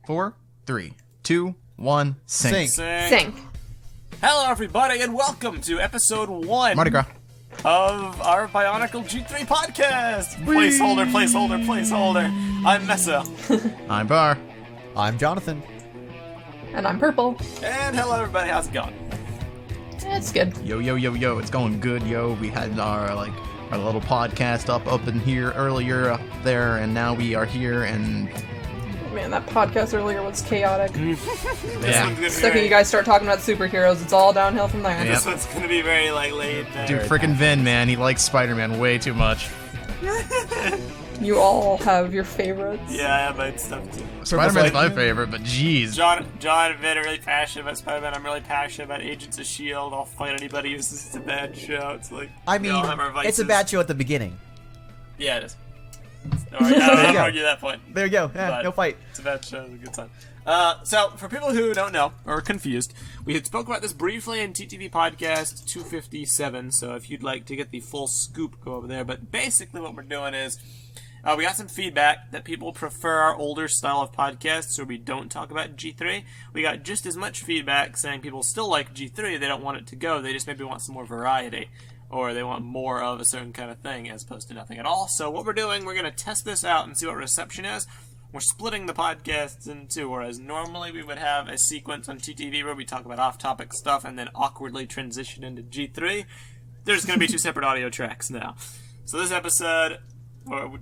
4, 3, 2, 1, sync. Sync. Hello, everybody, and welcome to episode 1 Mardi Gras. of our BIONICLE G3 podcast. Placeholder. I'm Messa. I'm Bar. I'm Jonathan. And I'm Purple. And hello, everybody. How's it going? It's good. Yo. It's going good, yo. We had our little podcast up in here earlier up there, and now we are here, and Man, that podcast earlier was chaotic. yeah. The second you guys start talking about superheroes, it's all downhill from there. This one's gonna be very laid back. Dude, frickin' Vin, man, he likes Spider-Man way too much. You all have your favorites. Yeah, I have my stuff too. Spider-Man's my favorite, but jeez. John and Vin are really passionate about Spider-Man. I'm really passionate about Agents of S.H.I.E.L.D. I'll fight anybody who says it's a bad show. It's like, I we mean, all have our vices. it's a bad show at the beginning. Yeah, it is. I don't argue that point. There you go. Yeah, But no fight. It's a bad show. It's a good time. So, for people who don't know or are confused, we had spoke about this briefly in TTV Podcast 257, so if you'd like to get the full scoop, go over there. But basically what we're doing is, we got some feedback that people prefer our older style of podcasts where we don't talk about G3. We got just as much feedback saying people still like G3, they don't want it to go, they just maybe want some more variety. Or they want more of a certain kind of thing as opposed to nothing at all. So what we're doing, we're going to test this out and see what reception is. We're splitting the podcasts in two, whereas normally we would have a sequence on TTV where we talk about off-topic stuff and then awkwardly transition into G3. There's going to be two separate audio tracks now. So this episode,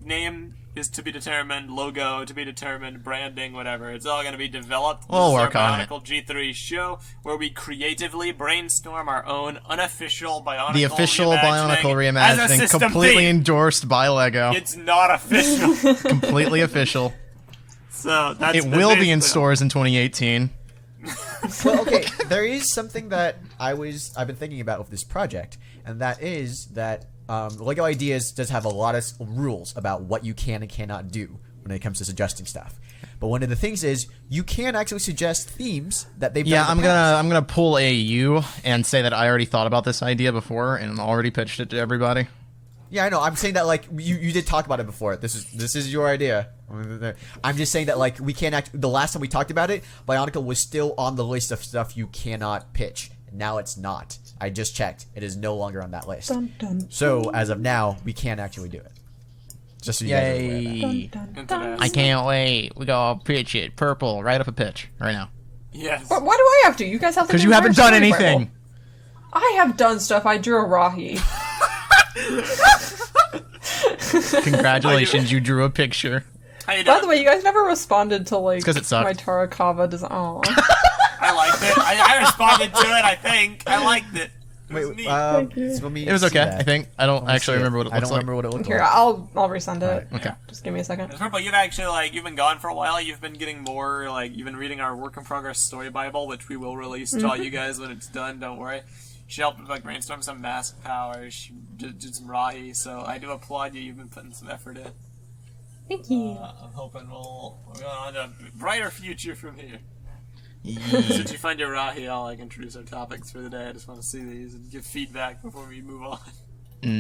name is to be determined, logo to be determined, branding, whatever. It's all going to be developed. We'll This is work our on it. BIONICLE G3 show where we creatively brainstorm our own unofficial BIONICLE The official BIONICLE as a reimagining, system completely theme. endorsed by LEGO. It's not official. Completely official. So that's It will be in stores in 2018. Well, okay, there is something that I've been thinking about with this project, and that is that LEGO Ideas does have a lot of rules about what you can and cannot do when it comes to suggesting stuff. But one of the things is you can actually suggest themes that they've Yeah, done in the past. I'm gonna pull a U and say that I already thought about this idea before and already pitched it to everybody. Yeah, I know. I'm saying that like you did talk about it before. This is your idea. I'm just saying that like we can't the last time we talked about it, BIONICLE was still on the list of stuff you cannot pitch. Now it's not. I just checked. It is no longer on that list. Dun, dun, So as of now, we can't actually do it. Just so you guys are aware of that. Yay! dun, dun. I can't wait. We go pitch it. Purple, right up a pitch right now. Yes. Why do I have to? You guys have to. Because do you the haven't entire done story anything. Bible. I have done stuff. I drew a Rahi. Congratulations, you drew a picture. How you By doing? the way, you guys never responded to like 'cause it sucked. my Tarakava design. Oh. I liked it. I responded to it, I think. I liked it. It was neat. Thank you. let me It was see okay, that. I think. I don't actually remember what it I looks don't like. remember what it looked Here, like. I'll resend it. Okay. Just give me a second. Purple, you've actually, you've been gone for a while. You've been getting more, you've been reading our work in progress story Bible, which we will release to all you guys when it's done, don't worry. She helped, brainstorm some mask powers. She did some Rahi, so I do applaud you. You've been putting some effort in. Thank you. I'm hoping we're going on to a brighter future from here. Yee. Since you find your Rahi, I'll, introduce our topics for the day. I just want to see these and give feedback before we move on.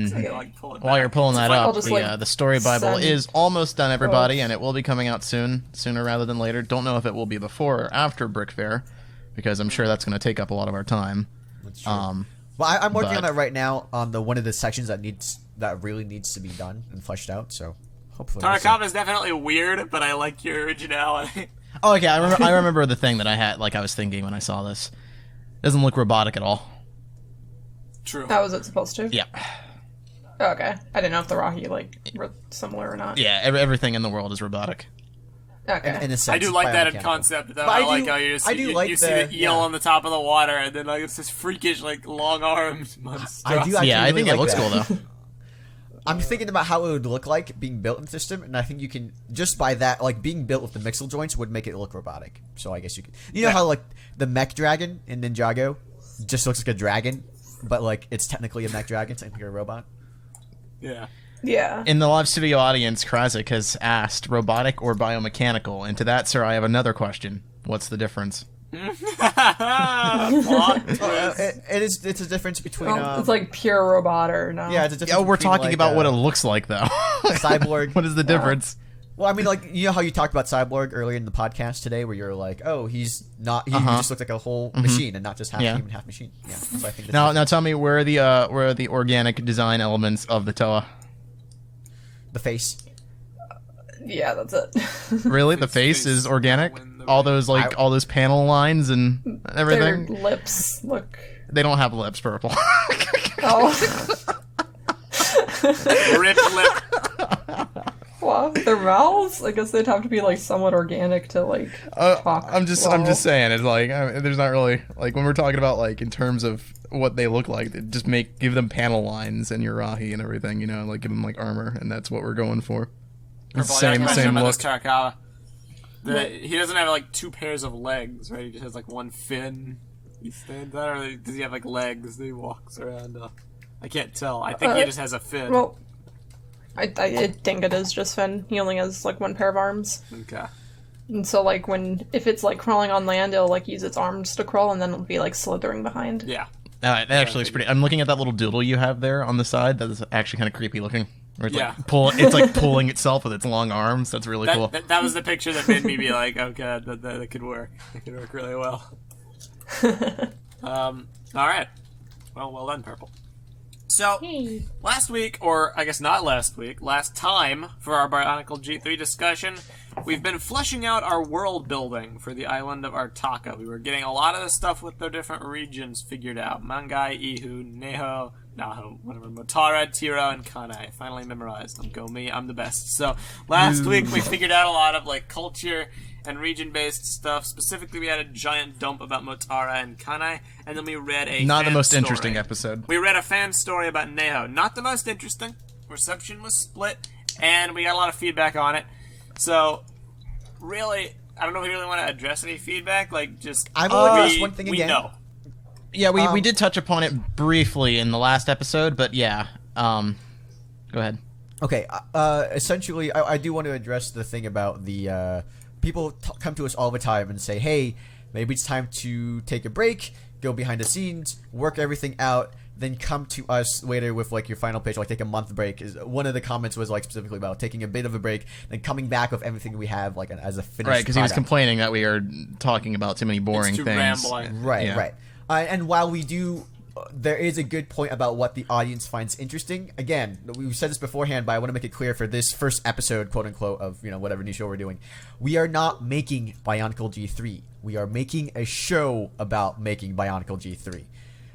So I can, pull it While back. you're pulling that I'll up, just, the story Bible send is almost done, everybody, quotes. and it will be coming out sooner rather than later. Don't know if it will be before or after BrickFair, because I'm sure that's going to take up a lot of our time. That's true. Well, I'm working but- on that right now on one of the sections that really needs to be done and fleshed out. So hopefully. we'll see. Tarakava is definitely weird, but I like your originality. Oh, okay, I remember the thing that I had, I was thinking when I saw this. Doesn't look robotic at all. True. How was it supposed to? Yeah. Oh, okay. I didn't know if the Rahi were similar or not. Yeah, everything in the world is robotic. Okay. In a sense, I do it's like that in biomechanical. concept, though. But I I like do- how you I do like you see the- the eel yeah. on the top of the water, and then it's this freakish, long armed monster. I do actually Yeah, I really think like it looks that. cool, though. I'm thinking about how it would look like being built in the system, and I think you can just by that, being built with the mixel joints would make it look robotic. So I guess you could, you know how the mech dragon in Ninjago just looks like a dragon, but it's technically a mech dragon, technically a robot. Yeah. Yeah. In the live studio audience, Krazik has asked, robotic or biomechanical? And to that, sir, I have another question. What's the difference? Plot twist. It's a difference between. It's like pure robot or no? yeah, it's a difference. Yeah, we're between, talking about what it looks like, though. cyborg. What is the difference? Well, I mean, like, you know how you talked about Cyborg earlier in the podcast today, where you're like, oh, he just looks like a whole machine and not just half human, half machine. Yeah. So I think now tell me where are the organic design elements of the Toa? The face. Yeah, that's it. Really, the face is organic. All those all those panel lines and everything. Their lips look. They don't have lips, Purple. Oh. Rip lip. Well, their mouths. I guess they'd have to be like somewhat organic to like talk. I'm just saying. It's like there's not really like when we're talking about like in terms of what they look like. Just give them panel lines and Yurahi and everything. You know, like give them like armor, and that's what we're going for. Same look. He doesn't have like two pairs of legs, right? He just has like one fin. He stands out, or does he have like legs that he walks around? I can't tell. I think he just has a fin. Well, I think it is just Finn. He only has like one pair of arms. Okay. And so like if it's like crawling on land, it'll like use its arms to crawl, and then it'll be like slithering behind. Yeah. That actually looks pretty. I'm looking at that little doodle you have there on the side. That is actually kind of creepy looking. Where it's like pulling itself with its long arms. That's really cool. That was the picture that made me be like, oh god, that could work. That could work really well. All right. Well done, Purple. So, last week, or I guess not last week, last time for our BIONICLE G3 discussion, we've been fleshing out our world building for the island of Artaka. We were getting a lot of the stuff with their different regions figured out. Mangai, Ihu, Naho, Motara, Tiro, and Kanai. Finally memorized them. Go me, I'm the best. So, last week we figured out a lot of like culture and region-based stuff. Specifically, we had a giant dump about Motara and Kanai, and then we read a not the most story. Interesting episode. We read a fan story about Neho. Not the most interesting. Reception was split, and we got a lot of feedback on it. So, really, I don't know if we really want to address any feedback. Like, just I will address one thing again. We know. Yeah, we did touch upon it briefly in the last episode, but yeah. Go ahead. Okay. Essentially, I do want to address the thing about the people come to us all the time and say, hey, maybe it's time to take a break, go behind the scenes, work everything out, then come to us later with like your final pitch, like take a month break. Is one of the comments was like specifically about taking a bit of a break, then coming back with everything we have like as a finished right, because he was complaining that we are talking about too many boring things. Rambling. Right, yeah. right. And while we do, there is a good point about what the audience finds interesting. Again, we've said this beforehand, but I want to make it clear for this first episode, quote unquote, of whatever new show we're doing. We are not making BIONICLE G3. We are making a show about making BIONICLE G3.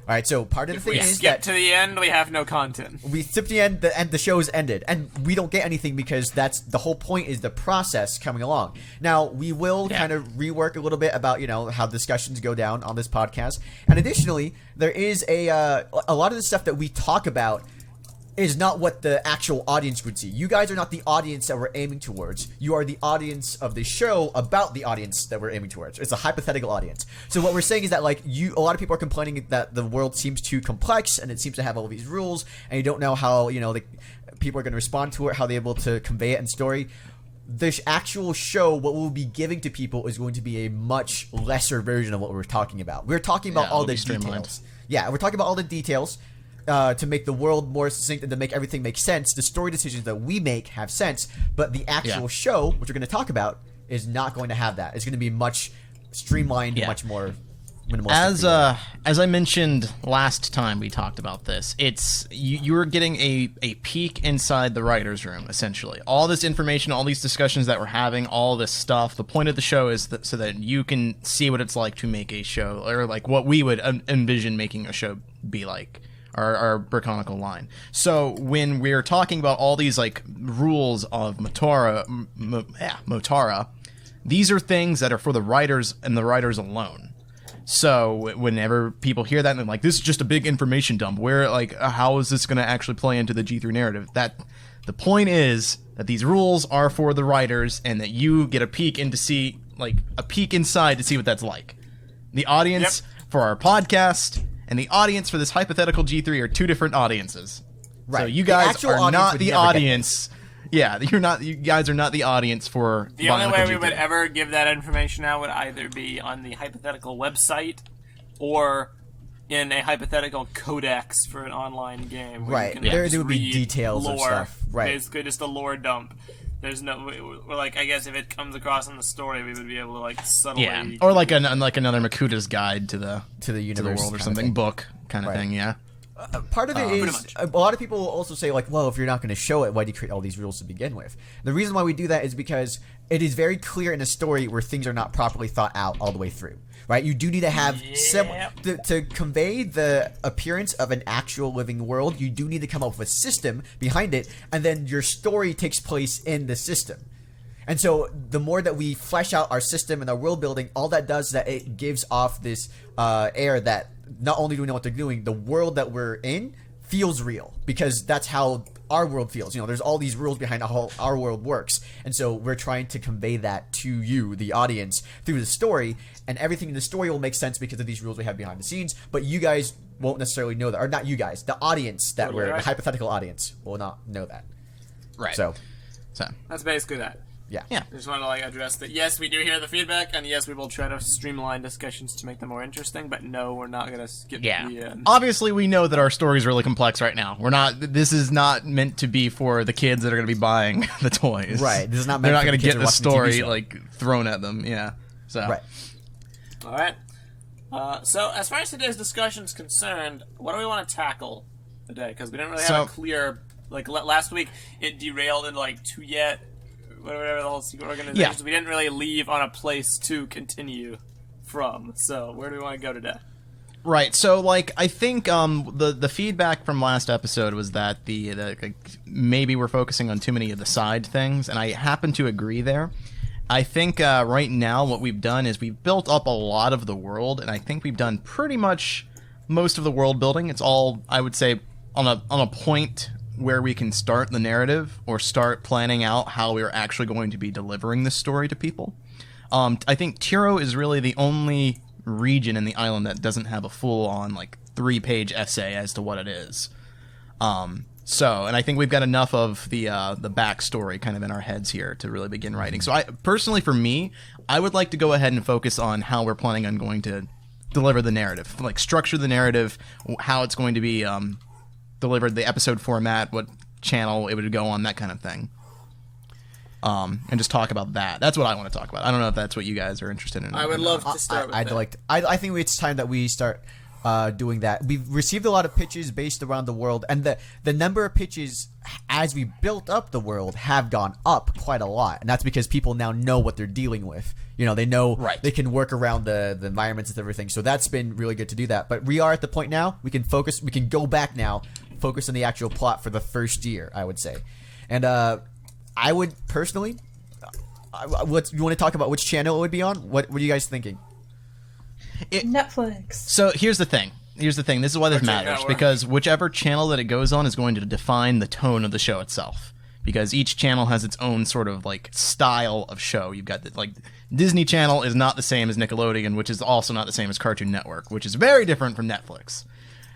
All right, so part of the thing is skip to the end, we have no content. We skip to the end, and the show is ended, and we don't get anything because that's the whole point is the process coming along. Now we will kind of rework a little bit about how discussions go down on this podcast, and additionally, there is a lot of the stuff that we talk about is not what the actual audience would see. You guys are not the audience that we're aiming towards. You are the audience of the show about the audience that we're aiming towards. It's a hypothetical audience. So what we're saying is that like a lot of people are complaining that the world seems too complex and it seems to have all these rules and you don't know how people are going to respond to it, how they're able to convey it in story. This actual show, what we'll be giving to people is going to be a much lesser version of what we're talking about. We're talking about all the details. Yeah, we're talking about all the details. To make the world more succinct and to make everything make sense. The story decisions that we make have sense, but the actual show, which we're going to talk about, is not going to have that. It's going to be much streamlined, much more minimalistic. As I mentioned last time we talked about this, it's you're getting a peek inside the writer's room, essentially. All this information, all these discussions that we're having, all this stuff, the point of the show is so that you can see what it's like to make a show, or like what we would envision making a show be like. Our Brickonicle line. So when we're talking about all these like rules of Motara, these are things that are for the writers and the writers alone. So whenever people hear that and they're like, this is just a big information dump, how is this going to actually play into the G3 narrative? That the point is that these rules are for the writers and that you get a peek inside to see what that's like. The audience for our podcast and the audience for this hypothetical G3 are two different audiences. Right. So you guys are not the audience. Yeah, you guys are not the audience for the only way we would ever give that information out would either be on the hypothetical website or in a hypothetical codex for an online game. Right. There would be details of stuff. Right. Basically just a lore dump. There's no, we're like, I guess if it comes across in the story, we would be able to like subtly, or like another Makuta's Guide to the universe world or something, book kind of thing. Yeah. Part of it is a lot of people will also say like, well, if you're not going to show it, why do you create all these rules to begin with? The reason why we do that is because it is very clear in a story where things are not properly thought out all the way through, right? You do need to have to convey the appearance of an actual living world. You do need to come up with a system behind it, and then your story takes place in the system. And so the more that we flesh out our system and our world building, all that does is that it gives off this air that not only do we know what they're doing, the world that we're in feels real, because that's how our world feels. You know, there's all these rules behind how our world works, and so we're trying to convey that to you, the audience, through the story, and everything in the story will make sense because of these rules we have behind the scenes, but you guys won't necessarily know that, or not you guys, the audience that we're, the hypothetical audience will not know that. Right. So that's basically that. Yeah. I just want to like address that. Yes, we do hear the feedback, and yes, we will try to streamline discussions to make them more interesting. But no, we're not gonna skip the end. Obviously, we know that our story is really complex right now. We're not. This is not meant to be for the kids that are going to be buying the toys. Right. This is not meant. They're not going to get the story like thrown at them. Yeah. So. Right. All right. So as far as today's discussion is concerned, what do we want to tackle today? Because we didn't really have a clear. Like last week, it derailed into like whatever the whole secret organization. Yeah. So we didn't really leave on a place to continue from. So where do we want to go today? Right. So like I think the feedback from last episode was that the like, maybe we're focusing on too many of the side things, and I happen to agree there. I think right now what we've done is we've built up a lot of the world, and I think we've done pretty much most of the world building. It's all, I would say, on a point where we can start the narrative or start planning out how we're actually going to be delivering this story to people. I think Tiro is really the only region in the island that doesn't have a full-on like 3-page essay as to what it is. So, and I think we've got enough of the backstory kind of in our heads here to really begin writing. So, personally, for me, I would like to go ahead and focus on how we're planning on going to deliver the narrative, like structure the narrative, how it's going to be delivered, the episode format, what channel it would go on, that kind of thing. And just talk about that. That's what I want to talk about. I don't know if that's what you guys are interested in. I would love to start with that. I think it's time that we start doing that. We've received a lot of pitches based around the world, and the number of pitches as we built up the world have gone up quite a lot, and that's because people now know what they're dealing with. You know, they know they can work around the environments and everything, so that's been really good to do that. But we are at the point now, we can go back now, focus on the actual plot for the first year, I would say. And I would personally, you want to talk about which channel it would be on? What are you guys thinking? Netflix. So here's the thing. This is why this matters, because whichever channel that it goes on is going to define the tone of the show itself. Because each channel has its own sort of like style of show. You've got like Disney Channel is not the same as Nickelodeon, which is also not the same as Cartoon Network, which is very different from Netflix.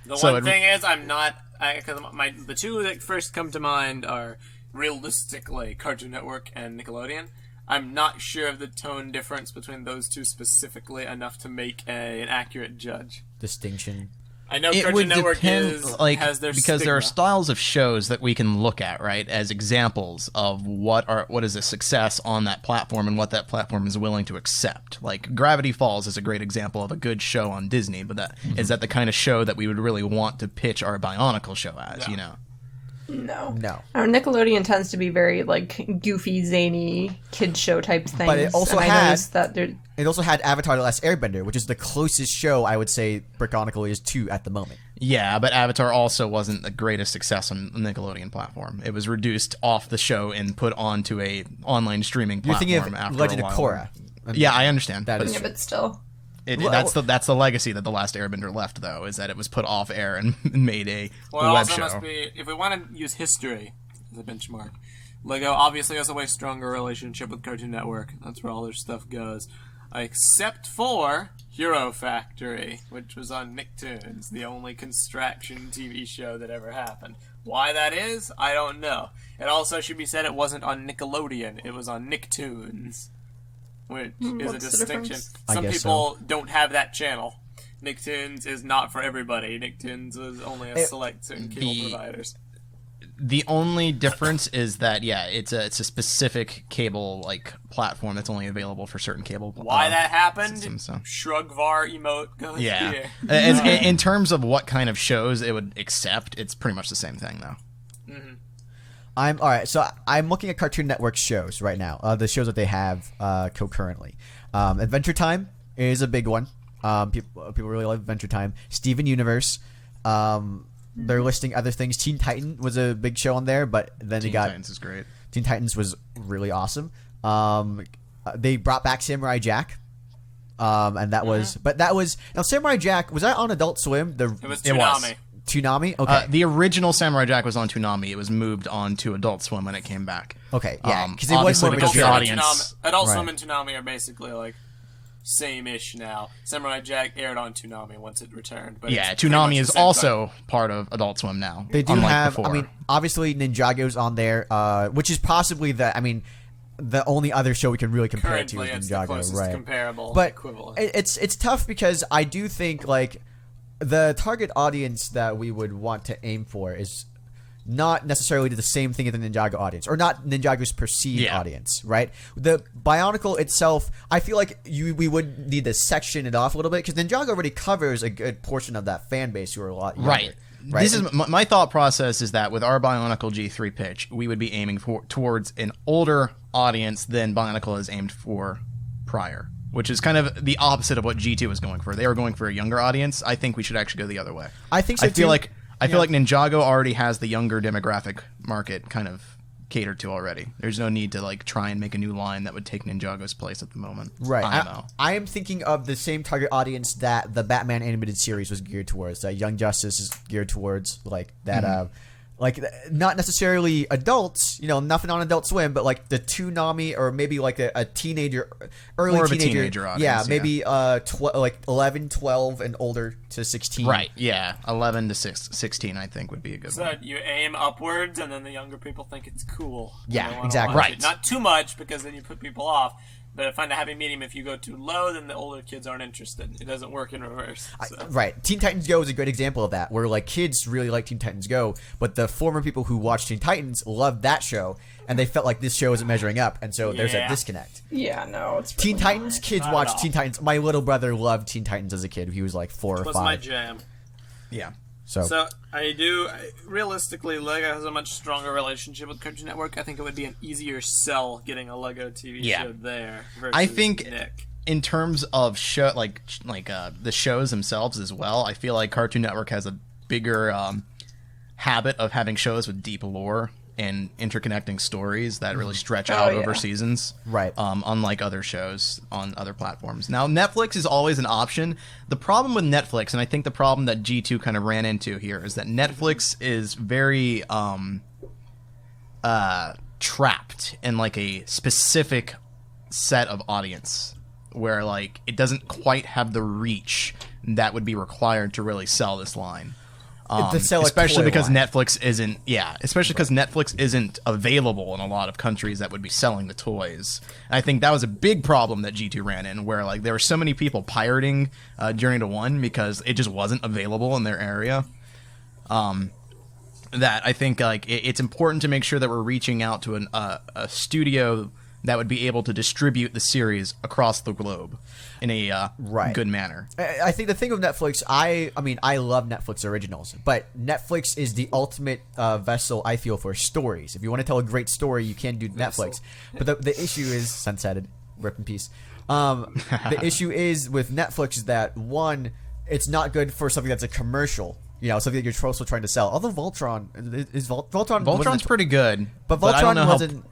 The one thing is, I'm not, because the two that first come to mind are realistically Cartoon Network and Nickelodeon. I'm not sure of the tone difference between those two specifically enough to make an accurate judge. Distinction. I know Cartoon Network has their because stigma. there are styles of shows that we can look at, right, as examples of what is a success on that platform and what that platform is willing to accept. Like Gravity Falls is a great example of a good show on Disney, but is that the kind of show that we would really want to pitch our Bionicle show as, you know? No. Our Nickelodeon tends to be very like goofy, zany kid show type things. But it also had Avatar: The Last Airbender, which is the closest show I would say Brickonicle is to at the moment. Yeah, but Avatar also wasn't the greatest success on the Nickelodeon platform. It was reduced off the show and put onto a online streaming platform. You're thinking of Legend of Korra. Yeah, I understand. But still. That's the legacy that The Last Airbender left, though, is that it was put off air and made a web also show. Must be, if we want to use history as a benchmark, LEGO obviously has a way stronger relationship with Cartoon Network. That's where all their stuff goes. Except for Hero Factory, which was on Nicktoons, the only construction TV show that ever happened. Why that is, I don't know. It also should be said it wasn't on Nickelodeon, it was on Nicktoons. Which is a distinction. Some people don't have that channel. Nicktoons is not for everybody. Nicktoons is only a select certain cable providers. The only difference is that it's a specific cable like platform that's only available for certain cable. Why that happened? Systems, so. Shrug var emote goes here. In terms of what kind of shows it would accept, it's pretty much the same thing though. All right. So I'm looking at Cartoon Network shows right now. The shows that they have concurrently. Adventure Time is a big one. People really love Adventure Time. Steven Universe. They're listing other things. Teen Titan was a big show on there, but then Teen Titans is great. Teen Titans was really awesome. They brought back Samurai Jack. And that was now Samurai Jack, was that on Adult Swim? It was Toonami. Toonami? Okay. The original Samurai Jack was on Toonami. It was moved on to Adult Swim when it came back. Okay, yeah. Because it was because the audience. Adult Swim and Toonami are basically like same-ish now. Samurai Jack aired on Toonami once it returned. But Toonami is also part of Adult Swim now. They do have, before. I mean, obviously Ninjago's on there, which is possibly the only other show we can really compare it to is Ninjago, right? Comparable, but equivalent. It's tough because I do think like the target audience that we would want to aim for is not necessarily the same thing as the Ninjago audience, or not Ninjago's perceived audience, right? The Bionicle itself, I feel like we would need to section it off a little bit because Ninjago already covers a good portion of that fan base who are a lot younger. Right. This is my thought process is that with our Bionicle G3 pitch, we would be aiming towards an older audience than Bionicle is aimed for prior, which is kind of the opposite of what G2 was going for. They were going for a younger audience. I think we should actually go the other way. I think so too. I feel like Ninjago already has the younger demographic market kind of catered to already. There's no need to like try and make a new line that would take Ninjago's place at the moment. Right. I am thinking of the same target audience that the Batman animated series was geared towards. That Young Justice is geared towards, like that. Like not necessarily adults, nothing on Adult Swim, but like the Toonami or maybe like a teenager, early more teenager, of a teenager audience. Yeah, maybe like 11, 12, and older to 16. Right. Yeah, 11 to 16, I think would be a good one. So you aim upwards, and then the younger people think it's cool. Yeah, exactly. Right. Not too much because then you put people off. But I find a happy medium. If you go too low, then the older kids aren't interested. It doesn't work in reverse. So. Right. Teen Titans Go is a great example of that, where like kids really like Teen Titans Go, but the former people who watched Teen Titans loved that show, and they felt like this show isn't measuring up, and so there's a disconnect. Yeah, no, it's Teen Titans. Kids watch all. Teen Titans. My little brother loved Teen Titans as a kid. He was like 4 or 5. That's my jam. Yeah. So realistically, LEGO has a much stronger relationship with Cartoon Network. I think it would be an easier sell getting a LEGO TV show there versus I think Nick. In terms of show the shows themselves as well, I feel like Cartoon Network has a bigger habit of having shows with deep lore and interconnecting stories that really stretch out over seasons. Right. Unlike other shows on other platforms. Now, Netflix is always an option. The problem with Netflix, and I think the problem that G2 kind of ran into here, is that Netflix is very trapped in like a specific set of audience where like it doesn't quite have the reach that would be required to really sell this line. Especially because Netflix isn't available in a lot of countries that would be selling the toys. And I think that was a big problem that G2 ran in, where like there were so many people pirating Journey to 1 because it just wasn't available in their area. That I think like it's important to make sure that we're reaching out to a studio that would be able to distribute the series across the globe in a good manner. I think the thing with Netflix, I love Netflix originals, but Netflix is the ultimate vessel, I feel, for stories. If you want to tell a great story, you can do Netflix. But the issue is, sunsetted, rip in peace. The issue is with Netflix is that, one, it's not good for something that's a commercial. Something that you're also trying to sell. Although Voltron's pretty good. But Voltron wasn't...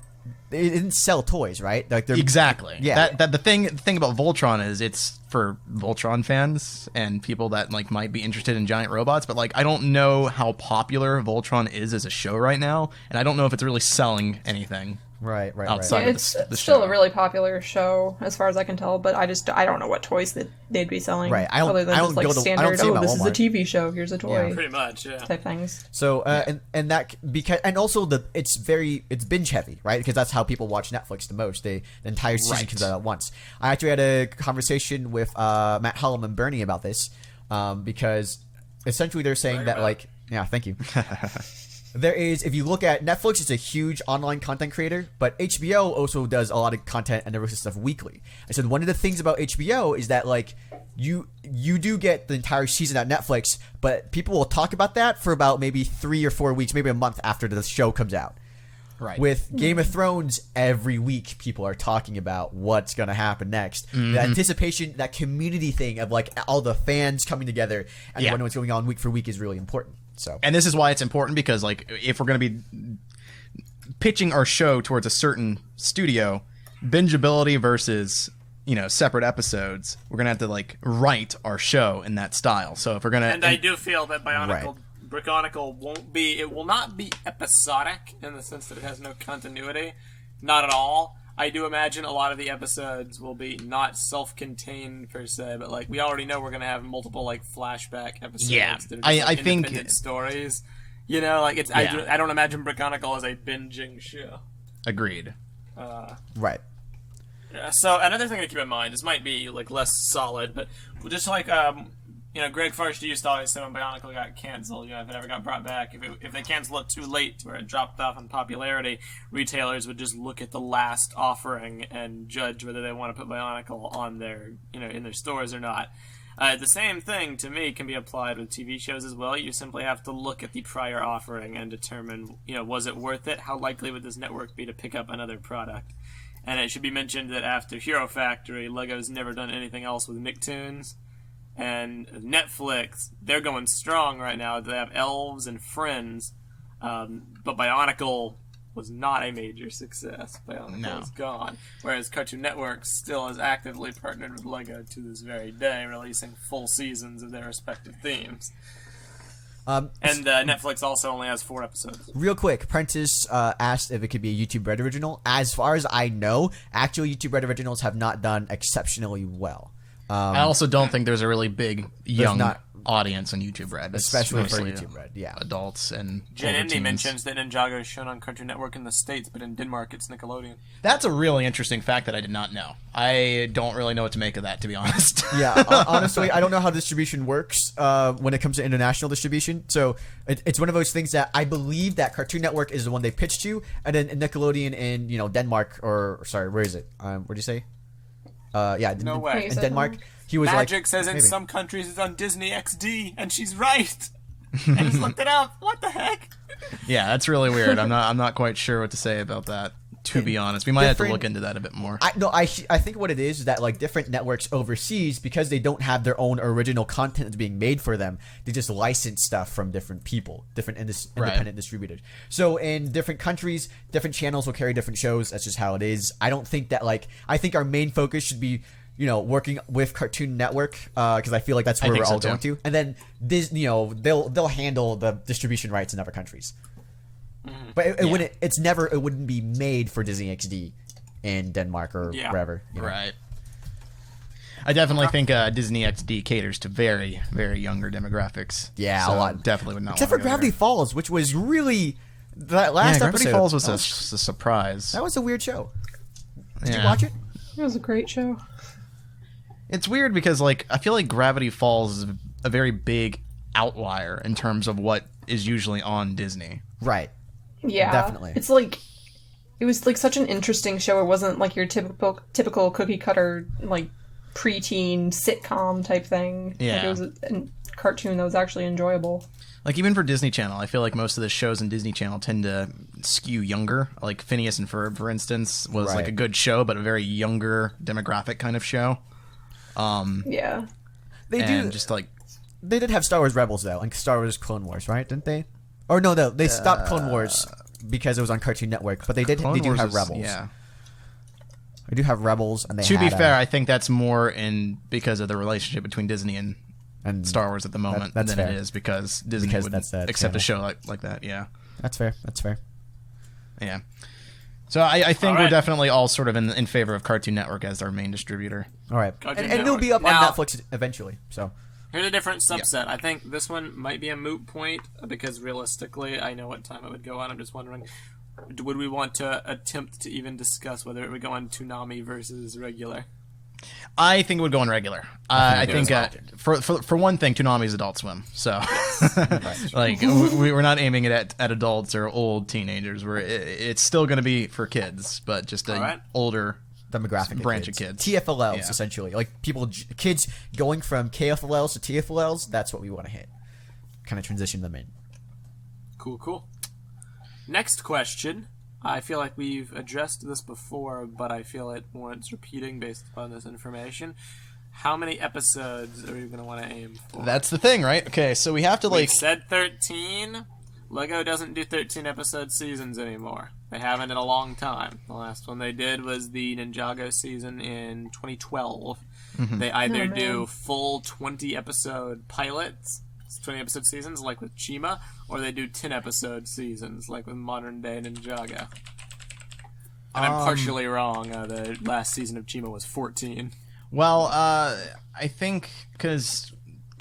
It didn't sell toys, right? Like exactly. Yeah. The thing about Voltron is it's for Voltron fans and people that like might be interested in giant robots. But like I don't know how popular Voltron is as a show right now, and I don't know if it's really selling anything. Right. Outside of the still show. A really popular show as far as I can tell, but I don't know what toys that they'd be selling. Right. Other than just like standard. This is a TV show. Here's a toy. Yeah, pretty much. Yeah. Type things. So and that because and also it's binge heavy, right? Because that's how people watch Netflix the most. The entire season comes out at once. I actually had a conversation with Matt Hullum and Bernie about this because essentially they're saying that like thank you. There is, if you look at Netflix, it's a huge online content creator, but HBO also does a lot of content and releases stuff weekly. I said one of the things about HBO is that like you do get the entire season at Netflix, but people will talk about that for about maybe 3 or 4 weeks, maybe a month after the show comes out. Right. With Game of Thrones, every week people are talking about what's going to happen next. The anticipation, that community thing of like all the fans coming together and knowing what's going on week for week is really important. So, and this is why it's important, because like if we're going to be pitching our show towards a certain studio, bingeability versus separate episodes, we're going to have to like write our show in that style. So if we're going to, and I do feel that Brickonicle will not be episodic in the sense that it has no continuity, not at all. I do imagine a lot of the episodes will be not self-contained per se, but like we already know we're going to have multiple like flashback episodes. Yeah, that are just, I think stories. Like it's I don't imagine Brickonicle as a binging show. Agreed. right. So another thing to keep in mind, this might be like less solid, but just like Greg First used to always say when Bionicle got canceled, if it ever got brought back, if they cancel it too late to where it dropped off in popularity, retailers would just look at the last offering and judge whether they want to put Bionicle on their, in their stores or not. The same thing, to me, can be applied with TV shows as well. You simply have to look at the prior offering and determine, was it worth it? How likely would this network be to pick up another product? And it should be mentioned that after Hero Factory, LEGO's never done anything else with Nicktoons. And Netflix, they're going strong right now. They have Elves and Friends, but Bionicle was not a major success. Bionicle is gone. Whereas Cartoon Network still is actively partnered with LEGO to this very day, releasing full seasons of their respective themes. And Netflix also only has 4 episodes. Real quick, Prentice asked if it could be a YouTube Red original. As far as I know, actual YouTube Red originals have not done exceptionally well. I also don't think there's a really big young audience on YouTube Red, especially for YouTube Red. Yeah, adults and Jen Indy mentions that Ninjago is shown on Cartoon Network in the States, but in Denmark it's Nickelodeon. That's a really interesting fact that I did not know. I don't really know what to make of that, to be honest. Yeah, honestly, I don't know how distribution works when it comes to international distribution. So it's one of those things that I believe that Cartoon Network is the one they pitched to, and then Nickelodeon in Denmark, or sorry, where is it? Where'd you say? No way. In Denmark, he was Magic says in some countries it's on Disney XD, and she's right. I just looked it up. What the heck? Yeah, that's really weird. I'm not quite sure what to say about that, to be honest. We might have to look into that a bit more. I think what it is that like different networks overseas, because they don't have their own original content that's being made for them, they just license stuff from different people, different independent distributors. So in different countries, different channels will carry different shows. That's just how it is. I don't think that I think our main focus should be working with Cartoon Network, because I feel like that's where we're all going to, and then Disney, they'll handle the distribution rights in other countries. But it wouldn't be made for Disney XD in Denmark or wherever. Right. I definitely think Disney XD caters to very, very younger demographics. Yeah, so a lot. Definitely would not. Except for Gravity Falls, which was really that last episode. Gravity Falls was a surprise. That was a weird show. Did you watch it? It was a great show. It's weird because I feel like Gravity Falls is a very big outlier in terms of what is usually on Disney. Right. Yeah, definitely. It's it was such an interesting show. It wasn't like your typical cookie cutter preteen sitcom type thing. Yeah, it was a cartoon that was actually enjoyable. Even for Disney Channel, I feel like most of the shows in Disney Channel tend to skew younger. Like Phineas and Ferb, for instance, was a good show, but a very younger demographic kind of show. Yeah, they did have Star Wars Rebels though, and Star Wars Clone Wars, right? Didn't they? Or no, they stopped Clone Wars because it was on Cartoon Network, but they do have Rebels. Yeah, they do have Rebels, and to be fair, I think that's more because of the relationship between Disney and Star Wars at the moment than it is because Disney would accept a show like that. Yeah, that's fair. Yeah. So I think we're definitely all sort of in favor of Cartoon Network as our main distributor. All right, and it'll be up on Netflix eventually. So here's a different subset. I think this one might be a moot point because realistically, I know what time it would go on. I'm just wondering, would we want to attempt to even discuss whether it would go on Toonami versus regular? I think it would go on regular. I think for one thing, Toonami is Adult Swim, so like we're not aiming it at adults or old teenagers. It's still going to be for kids, but just a older demographic branch of kids. TFLLs essentially, like kids going from KFLLs to TFLLs. That's what we want to hit. Kind of transition them in. Cool. Next question. I feel like we've addressed this before, but I feel it warrants repeating based upon this information. How many episodes are you going to want to aim for? That's the thing, right? Okay, so we have to We said 13. LEGO doesn't do 13-episode seasons anymore. They haven't in a long time. The last one they did was the Ninjago season in 2012. Mm-hmm. They either do full 20-episode pilots, 20-episode seasons like with Chima, or they do 10-episode seasons like with modern-day Ninjago. And I'm partially wrong. The last season of Chima was 14. Well, I think because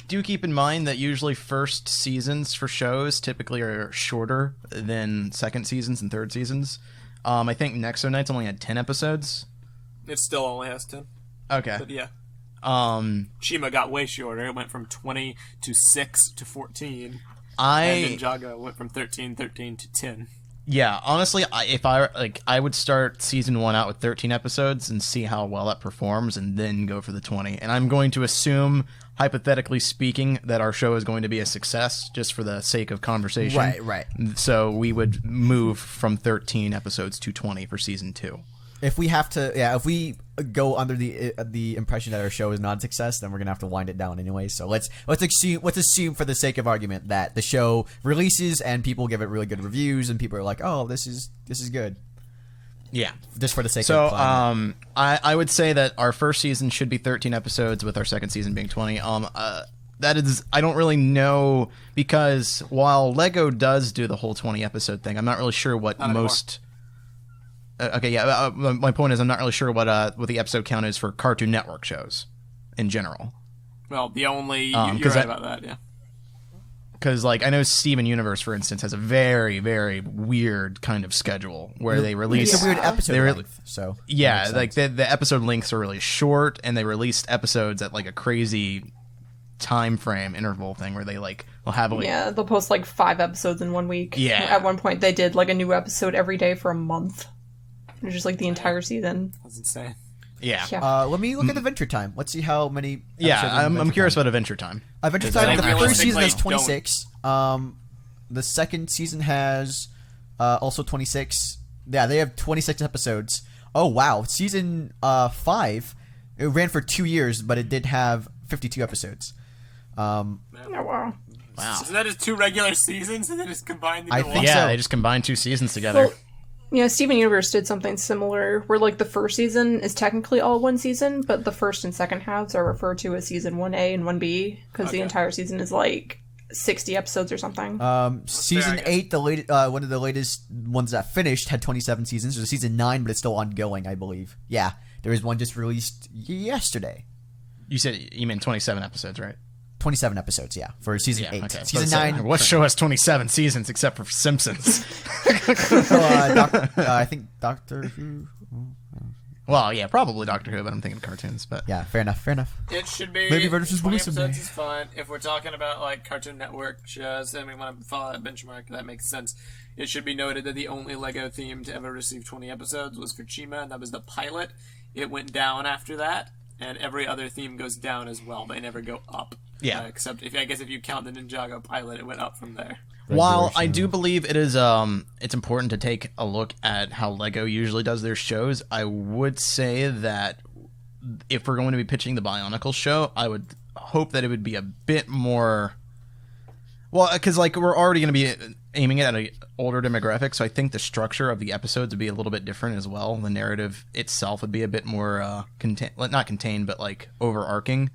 do keep in mind that usually first seasons for shows typically are shorter than second seasons and third seasons. I think Nexo Knights only had 10 episodes. It still only has 10. Okay. But yeah. Chima got way shorter. It went from 20 to 6 to 14. And Ninjago went from 13 to 10. Yeah, honestly, I would start season 1 out with 13 episodes and see how well that performs, and then go for the 20. And I'm going to assume, hypothetically speaking, that our show is going to be a success, just for the sake of conversation. Right. So we would move from 13 episodes to 20 for season 2. If we have to, if we go under the impression that our show is not a success, then we're gonna have to wind it down anyway. So let's assume for the sake of argument that the show releases and people give it really good reviews and people are like, oh, this is good. Yeah, just for the sake of I would say that our first season should be 13 episodes, with our second season being 20. That is, I don't really know, because while LEGO does do the whole 20 episode thing, I'm not really sure what most. My point is, I'm not really sure what the episode count is for Cartoon Network shows in general. Well, the only you're right about that, yeah. Because I know Steven Universe, for instance, has a very, very weird kind of schedule where they release. It's a weird episode length, so yeah, the episode lengths are really short, and they released episodes at a crazy time frame interval thing where they will have they'll post 5 episodes in 1 week. Yeah, at one point they did a new episode every day for a month. It was just the entire season. That's insane. Yeah. Let me look at Adventure Time. Let's see how many. I'm curious about Adventure Time. Adventure Time. The first season has 26. The second season has also 26. Yeah, they have 26 episodes. Oh wow, season 5. It ran for 2 years, but it did have 52 episodes. Oh wow. Wow. So that is 2 regular seasons, and they just combined them into one? Yeah, they just combined 2 seasons together. Well, yeah, Steven Universe did something similar, where the first season is technically all one season, but the first and second halves are referred to as season 1A and 1B, because the entire season is 60 episodes or something. Season 8, one of the latest ones that finished, had 27 seasons. There's season 9, but it's still ongoing, I believe. Yeah, there is one just released yesterday. You meant 27 episodes, right? 27 episodes, yeah, for season 8. Okay. Season 9. What show has 27 seasons except for Simpsons? I think Doctor Who. Well, yeah, probably Doctor Who, but I'm thinking of cartoons. But yeah, fair enough. It should be Maybe versus 20 Wilson episodes Day. is fine. If we're talking about Cartoon Network shows and we want to follow that benchmark, that makes sense. It should be noted that the only LEGO theme to ever receive 20 episodes was for Chima, and that was the pilot. It went down after that, and every other theme goes down as well. They never go up. Yeah. Except if you count the Ninjago pilot, it went up from there. While I do believe it is it's important to take a look at how LEGO usually does their shows, I would say that if we're going to be pitching the Bionicle show, I would hope that it would be a bit more. Well, because we're already going to be aiming it at an older demographic, so I think the structure of the episodes would be a little bit different as well. The narrative itself would be a bit more not contained, but overarching.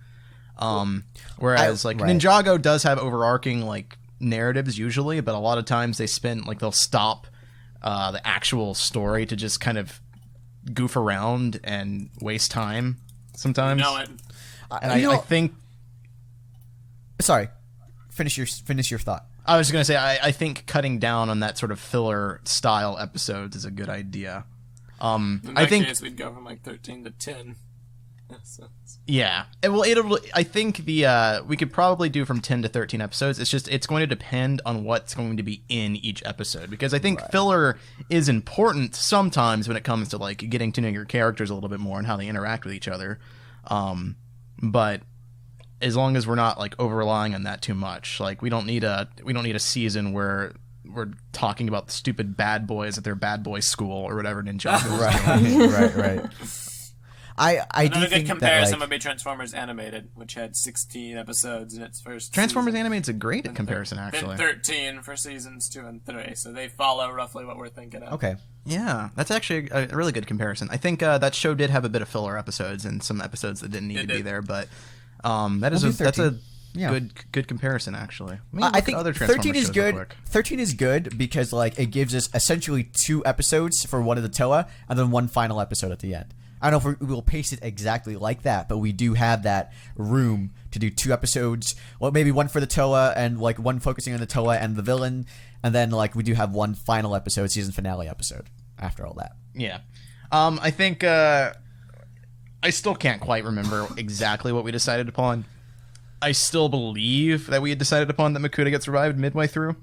Whereas Ninjago does have overarching narratives usually, but a lot of times they spend they'll stop the actual story to just kind of goof around and waste time sometimes. I think. Sorry, finish your thought. I was going to say I think cutting down on that sort of filler style episodes is a good idea. In that case, we'd go from 13 to 10. So, Yeah. Well, I think we could probably do from 10 to 13 episodes. It's going to depend on what's going to be in each episode, because I think filler is important sometimes when it comes to like getting to know your characters a little bit more and how they interact with each other. But as long as we're not like over relying on that too much, like we don't need a season where we're talking about the stupid bad boys at their bad boy school or whatever Ninjago is doing. right. I do another good think comparison that, would be Transformers Animated, which had 16 episodes in its first Transformers season. Animated's a great comparison, actually. Then 13 for seasons 2 and 3, so they follow roughly what we're thinking of. Okay. Yeah, that's actually a really good comparison. I think that show did have a bit of filler episodes and some episodes that didn't need to be there, but that's a good comparison, actually. I think 13 is good. 13 is good because like it gives us essentially 2 episodes for one of the Toa and then one final episode at the end. I don't know if we will pace it exactly like that, but we do have that room to do 2 episodes. Well, maybe one for the Toa and like one focusing on the Toa and the villain, and then like we do have one final episode, season finale episode after all that. Yeah. I think I still can't quite remember exactly what we decided upon. I still believe that we had decided upon that Makuta gets revived midway through.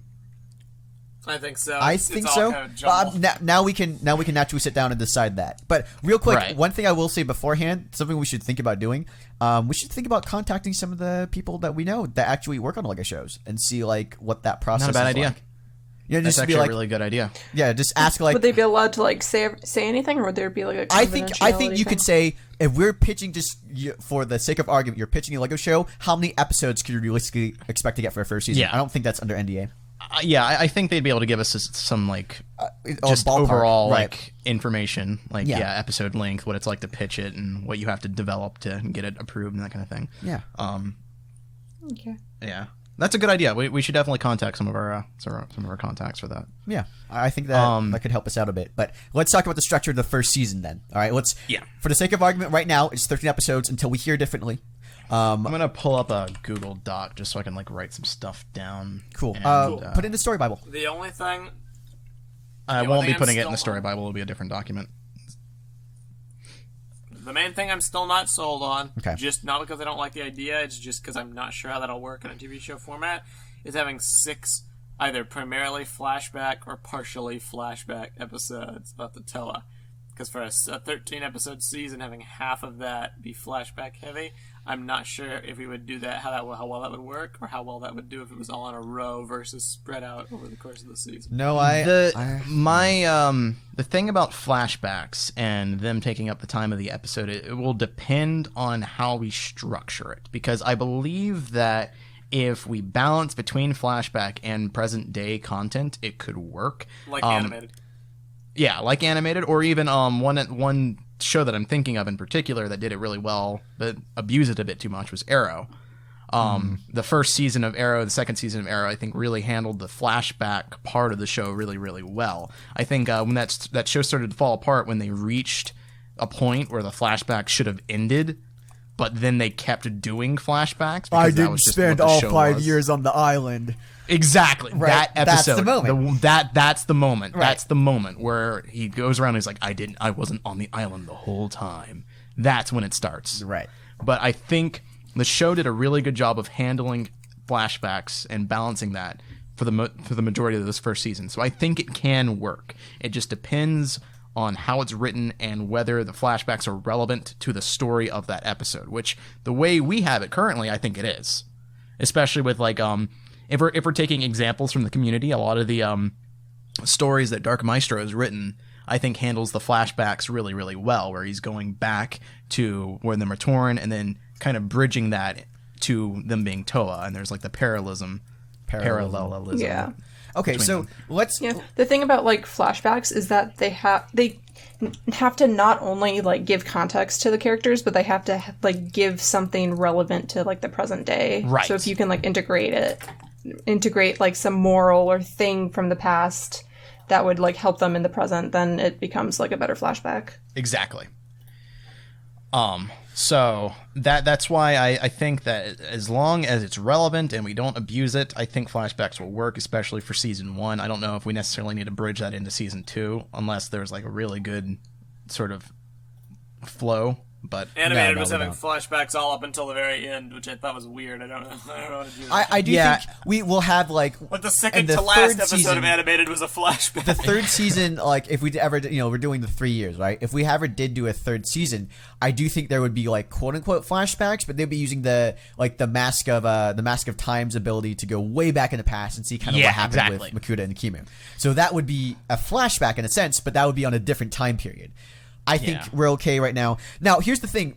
I think so. I think so. Now we can naturally sit down and decide that. But real quick, one thing I will say beforehand, something we should think about doing, we should think about contacting some of the people that we know that actually work on LEGO shows and see like what that process is. Not a bad idea. Like. You know, That's just actually be like, a really good idea. Yeah, just ask like. Would they be allowed to like say anything, or would there be like a I think you thing? could say, if we're pitching just for the sake of argument, you're pitching a LEGO show, how many episodes could you realistically expect to get for a first season? Yeah. I don't think that's under NDA. I think they'd be able to give us some like just ballpark, overall right. like information, like episode length, what it's like to pitch it, and what you have to develop to get it approved and that kind of thing. Yeah. Okay. Yeah, that's a good idea. We should definitely contact some of our contacts for that. Yeah, I think that that could help us out a bit. But let's talk about the structure of the first season then. All right, for the sake of argument, right now it's 13 episodes until we hear differently. I'm gonna pull up a Google Doc just so I can like write some stuff down. Cool. And, put it in the story Bible. The only thing I won't be putting it in the story Bible. It'll be a different document. The main thing I'm still not sold on, Okay. just not because I don't like the idea, it's just because I'm not sure how that'll work in a TV show format, is having 6 either primarily flashback or partially flashback episodes about the Toa. Because for a 13-episode season, having half of that be flashback heavy, I'm not sure if we would do that, how well that would work, or how well that would do if it was all in a row versus spread out over the course of the season. No, the thing about flashbacks and them taking up the time of the episode, it will depend on how we structure it, because I believe that if we balance between flashback and present day content, it could work. Like animated. Yeah, like animated, or even one show that I'm thinking of in particular that did it really well, but abused it a bit too much, was Arrow. The first season of Arrow, the second season of Arrow, I think really handled the flashback part of the show really, really well. I think when that show started to fall apart, when they reached a point where the flashback should have ended, but then they kept doing flashbacks. I didn't spend all 5 years on the island. Exactly. Right. That episode. That's the moment. That's the moment. Right. That's the moment where he goes around and he's like, I wasn't on the island the whole time. That's when it starts. Right. But I think the show did a really good job of handling flashbacks and balancing that for the majority of this first season. So I think it can work. It just depends on how it's written and whether the flashbacks are relevant to the story of that episode, which the way we have it currently, I think it is. Especially with like if we're taking examples from the community, a lot of the stories that Dark Maestro has written, I think handles the flashbacks really, really well, where he's going back to where them are torn and then kind of bridging that to them being Toa, and there's like the parallelism. Yeah. Okay, so let's. Yeah, the thing about like flashbacks is that they have to not only like give context to the characters, but they have to like give something relevant to like the present day. Right. So if you can like integrate like some moral or thing from the past that would like help them in the present, then it becomes like a better flashback. Exactly. So that's why I think that as long as it's relevant and we don't abuse it, I think flashbacks will work, especially for season 1. I don't know if we necessarily need to bridge that into season 2, unless there's like a really good sort of flow But Animated No, was we having don't. flashbacks all up until the very end, which I thought was weird. I don't know how to do that. I do Yeah. think we will have like. But the in second the to last third episode season- of Animated was a flashback. The third season, like if we ever, we're doing the 3 years, right? If we ever did do a third season, I do think there would be like quote unquote flashbacks, but they'd be using the mask of time's ability to go way back in the past and see kind of Yeah, what happened exactly. with Makuta and Kimu. So that would be a flashback in a sense, but that would be on a different time period. I think Yeah. we're okay right now. Now, here's the thing.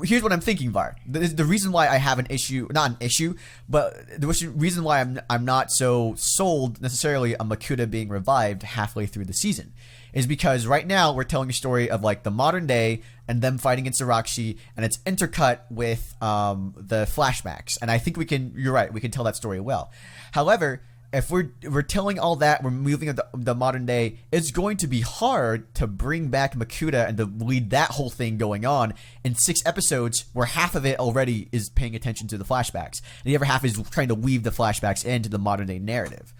Here's what I'm thinking, Var. The reason why I have an issue, not an issue, but the reason why I'm not so sold necessarily on Makuta being revived halfway through the season is because right now we're telling a story of like the modern day and them fighting against Arakshi, and it's intercut with the flashbacks. And I think you're right, we can tell that story well. However, if we're telling all that, we're moving at the modern day, it's going to be hard to bring back Makuta and to lead that whole thing going on in 6 episodes where half of it already is paying attention to the flashbacks. And the other half is trying to weave the flashbacks into the modern day narrative.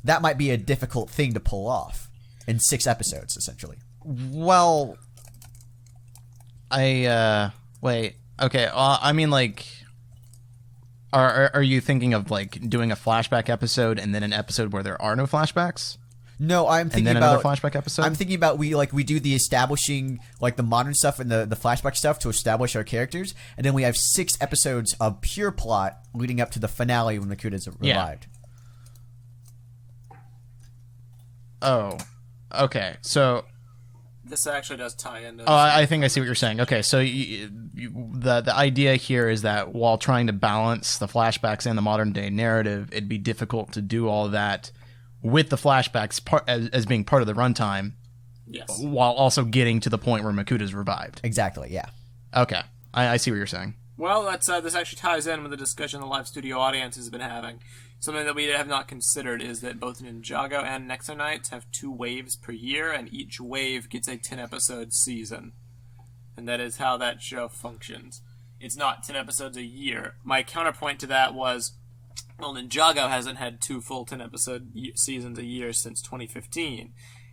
That might be a difficult thing to pull off in 6 episodes, essentially. Well, wait. Okay. I mean, like, are you thinking of like doing a flashback episode and then an episode where there are no flashbacks, No, I'm thinking and then about another flashback episode? I'm thinking about we do the establishing, like the modern stuff and the flashback stuff to establish our characters, and then we have 6 episodes of pure plot leading up to the finale when Makuta's revived. Oh, okay. So, This actually does tie into. I think I see what you're saying. Okay, so the idea here is that while trying to balance the flashbacks and the modern day narrative, it'd be difficult to do all that with the flashbacks as being part of the runtime, Yes. while also getting to the point where Makuta's revived. Exactly, yeah. Okay, I see what you're saying. Well, that's this actually ties in with the discussion the live studio audience has been having. Something that we have not considered is that both Ninjago and Nexonites have 2 waves per year, and each wave gets a 10-episode season. And that is how that show functions. It's not 10 episodes a year. My counterpoint to that was, well, Ninjago hasn't had 2 full 10-episode seasons a year since 2015.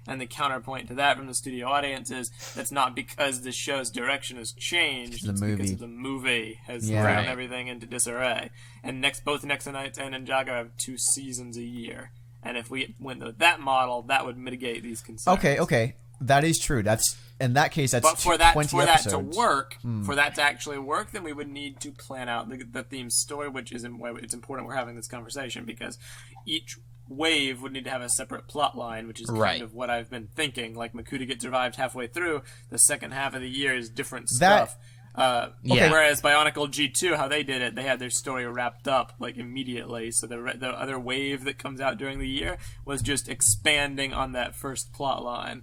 And the counterpoint to that from the studio audience is that's not because the show's direction has changed. The It's movie. because the movie has Yeah. thrown Right. everything into disarray. And both Nexonites and Ninjago have 2 seasons a year. And if we went with that model, that would mitigate these concerns. Okay. That is true. That's in that case. That's But for that 20 to episodes. work, for that to actually work, then we would need to plan out the theme story, which is why it's important we're having this conversation, because each wave would need to have a separate plot line, which is Right. kind of what I've been thinking. Like Makuta gets revived halfway through, the second half of the year is different That- stuff. Yeah. Whereas Bionicle G2, how they did it, they had their story wrapped up like immediately. So the other wave that comes out during the year was just expanding on that first plot line,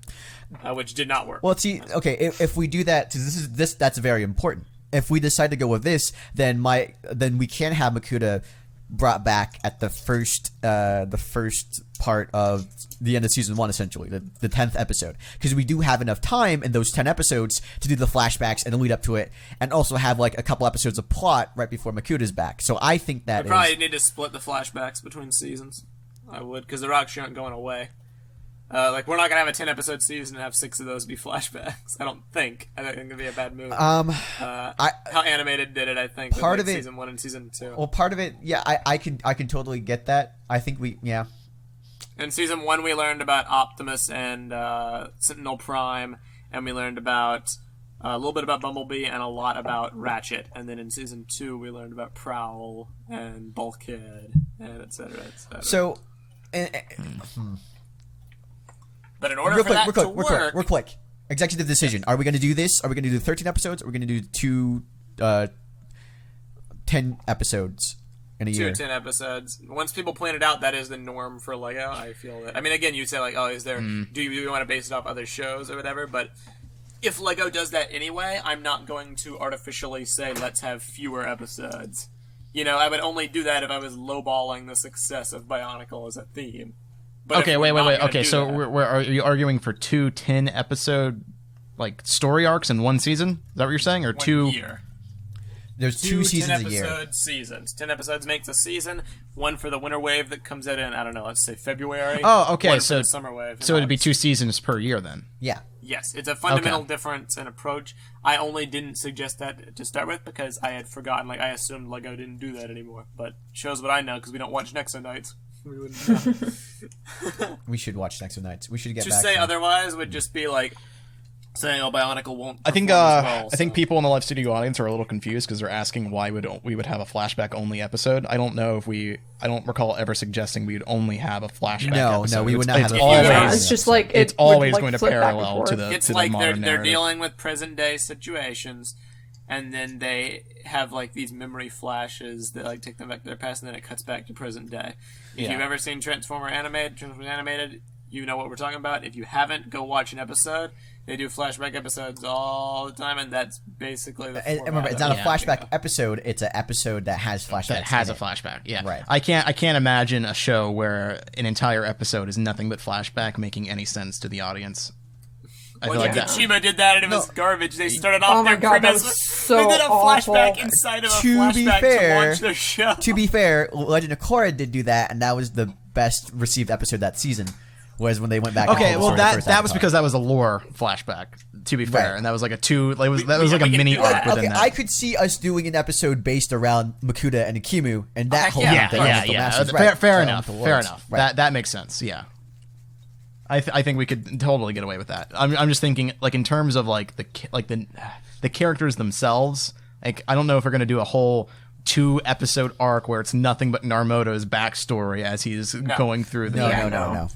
which did not work. Well, see, okay, if we do that, 'cause that's very important. If we decide to go with this, then we can have Makuta brought back at the first part of the end of season 1, essentially the 10th episode, because we do have enough time in those 10 episodes to do the flashbacks and the lead up to it, and also have like a couple episodes of plot right before Makuta's back. So I think that We probably need to split the flashbacks between seasons. I would, because the Rock's aren't going away. Like, we're not going to have a 10-episode season and have 6 of those be flashbacks. I don't think. I think it'd be a bad move. How Animated did it, I think. with, Part like, of it- Season 1 and Season 2. well, part of it, yeah, I can totally get that. I think In Season 1, we learned about Optimus and Sentinel Prime, and we learned about a little bit about Bumblebee and a lot about Ratchet. And then in Season 2, we learned about Prowl and Bulkhead, and et cetera, et cetera. so. But in order Real for that to quick, work... quick. Executive decision. Are we going to do this? Are we going to do 13 episodes? Or are we going to do 10 episodes in a 2 year? 10 episodes. Once people point it out, that is the norm for Lego. I feel that. I mean, again, you say like, "Oh, is there? Do you want to base it off other shows or whatever?" But if Lego does that anyway, I'm not going to artificially say, "Let's have fewer episodes." You know, I would only do that if I was lowballing the success of Bionicle as a theme. But Okay, if wait. we're not gonna Okay, do so that- are you arguing for 2 10-episode like story arcs in one season? Is that what you're saying, or one 2? year. There's 2 2 seasons a year. 10-episode seasons. 10 episodes makes a season. One for the winter wave that comes out in, I don't know, let's say February. Oh, okay. One for So the summer wave. so it'd be 2 seasons per year then. Yeah. Yes, it's a fundamental difference in approach. I only didn't suggest that to start with because I had forgotten. Like, I assumed LEGO didn't do that anymore. But shows what I know because we don't watch Nexo Nights. We wouldn't know. We should watch Nexo Nights. We should get to back say to otherwise would just be like saying, "Oh, Bionicle won't." I think perform as well, I think so. people in the live studio audience are a little confused because they're asking why we would have a flashback only episode. I don't know if I don't recall ever suggesting we would only have a flashback. episode. we would not have a always, Yeah, it's just like it's it would, always like, going to flip back and parallel forth. to the It's to like the they're modern narrative. dealing with present day situations, and then they have like these memory flashes that like take them back to their past, and then it cuts back to present day. If Yeah. you've ever seen Transformers animated, you know what we're talking about. If you haven't, go watch an episode. They do flashback episodes all the time, and that's basically the And remember, format it's of not it. a flashback episode. It's an episode that has flashbacks. that has in a it. flashback. Yeah, Right. I can't imagine a show where an entire episode is nothing but flashback making any sense to the audience. I Well, feel like that. Kojima did that, and it was garbage. They started off Oh my their God, that premise was with so they did a flashback awful. inside of a To be flashback fair- to launch their show. To be fair, Legend of Korra did do that, and that was the best received episode that season. Was when they went back. Okay, and told well the story of the that first was Avatar. because that was a lore flashback. To be fair, Right. and that was like that was we like a can mini do arc that. within Okay, that. I could see us doing an episode based around Makuta and Akimu and that Heck whole yeah. thing. yeah. Elemental Masters, right. Fair So enough. Elemental Fair Lords. enough. Right. That makes sense. Yeah. I think we could totally get away with that. I'm just thinking like in terms of like the characters themselves. Like I don't know if we're gonna do a whole 2-episode arc where it's nothing but Narmoto's backstory as he's going through the No.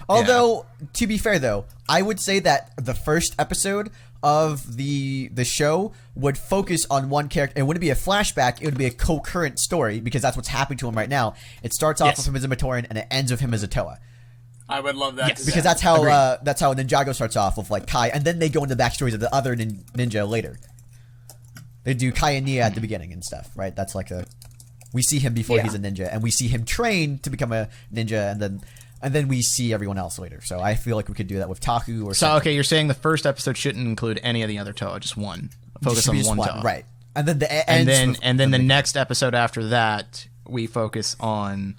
Although, to be fair, though, I would say that the first episode of the show would focus on one character. It wouldn't be a flashback. It would be a concurrent story because that's what's happening to him right now. It starts off with him as a Matoran and it ends with him as a Toa. I would love that. Yes. to Because death. that's how Ninjago starts off with like Kai, and then they go into the backstories of the other ninja later. They do Kai and Nia at the beginning and stuff, right? That's like we see him before he's a ninja, and we see him train to become a ninja, and then we see everyone else later. So I feel like we could do that with Taku or So something. okay, you're saying the first episode shouldn't include any of the other Toa, just one. Focus Should on be just one Toa, right? And then And then the next episode after that, we focus on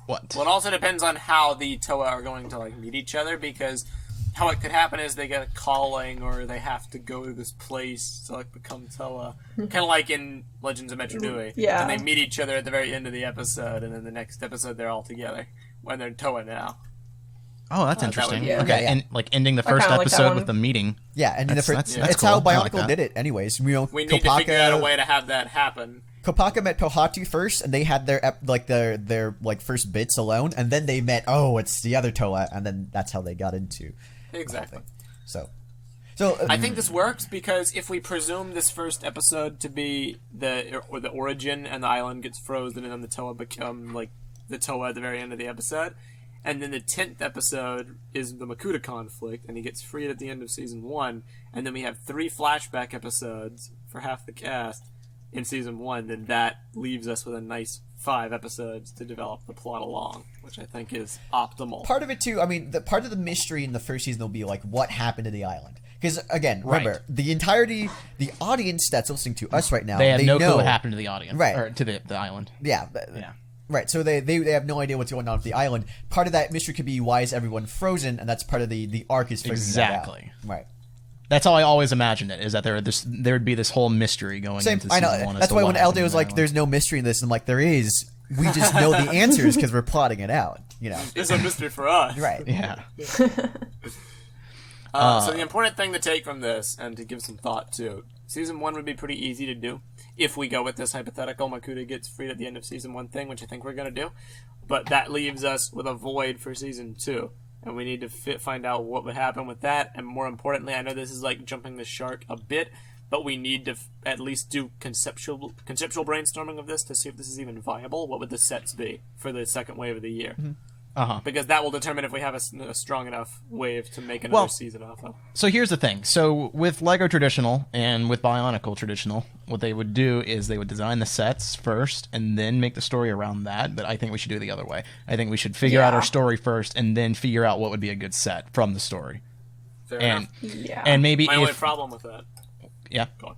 what? Well, it also depends on how the Toa are going to like meet each other, because how it could happen is they get a calling or they have to go to this place to like become Toa, kind of like in Legends of Metro Nui. Yeah. And they meet each other at the very end of the episode, and then the next episode they're all together when they're Toa now. Oh, that's would interesting. be- Okay, yeah. and like ending the I first kinda like that episode one. with the meeting. yeah, and That's it's cool. how I like Bionicle that. did it, anyways. You know, We need to figure out a way to have that happen. Kopaka met Pohatu first, and they had their like first bits alone, and then they met. Oh, it's the other Toa, and then that's how they got into Exactly. So I think this works because if we presume this first episode to be the origin and the island gets frozen and then the Toa become like the Toa at the very end of the episode, and then the 10th episode is the Makuta conflict and he gets freed at the end of season 1, and then we have 3 flashback episodes for half the cast in season 1, then that leaves us with a nice 5 episodes to develop the plot along, which I think is optimal. part of it too. I mean, the part of the mystery in the first season will be like what happened to the island. Because again, remember the audience that's listening to us right now, They have no know, clue what happened to the audience, Right. Or to the island. Yeah, right. So they have no idea what's going on with the island. Part of that mystery could be why is everyone frozen, and that's part of the arc is figuring that out. Exactly. Right. That's how I always imagined it. Is that there would be this whole mystery going Same. into I season know. 1. as That's to why what when happened LJ to was the like, island. "There's no mystery in this," I'm like, "There is. We just know the answers because we're plotting it out." You know. It's a mystery for us. Right. Yeah. So the important thing to take from this, and to give some thought to, season 1 would be pretty easy to do if we go with this hypothetical Makuta gets freed at the end of season 1 thing, which I think we're going to do. But that leaves us with a void for season 2, and we need to find out what would happen with that. And more importantly, I know this is like jumping the shark a bit, but we need to at least do conceptual brainstorming of this to see if this is even viable. What would the sets be for the second wave of the year? Uh-huh. Because that will determine if we have a strong enough wave to make another season off of. So here's the thing. So with LEGO Traditional and with Bionicle Traditional, what they would do is they would design the sets first and then make the story around that. But I think we should do it the other way. I think we should figure out our story first and then figure out what would be a good set from the story. Fair And enough. Yeah. and maybe My only if problem with that. yeah. Go on.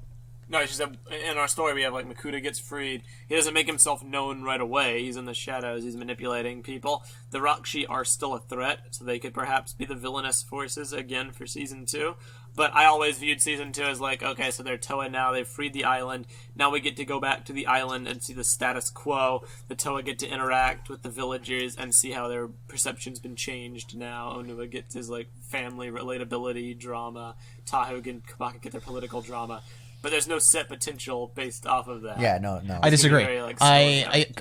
No, she said in our story we have like Makuta gets freed. He doesn't make himself known right away. He's in the shadows. He's manipulating people. The Rakshi are still a threat, so they could perhaps be the villainous forces again for season 2. But I always viewed season 2 as like, okay, so they're Toa now. They've freed the island. Now we get to go back to the island and see the status quo. The Toa get to interact with the villagers and see how their perception's been changed now. Onua gets his like family relatability drama. Tahu and Kabaka get their political drama. But there's no set potential based off of that. Yeah, no. I disagree. Very, like,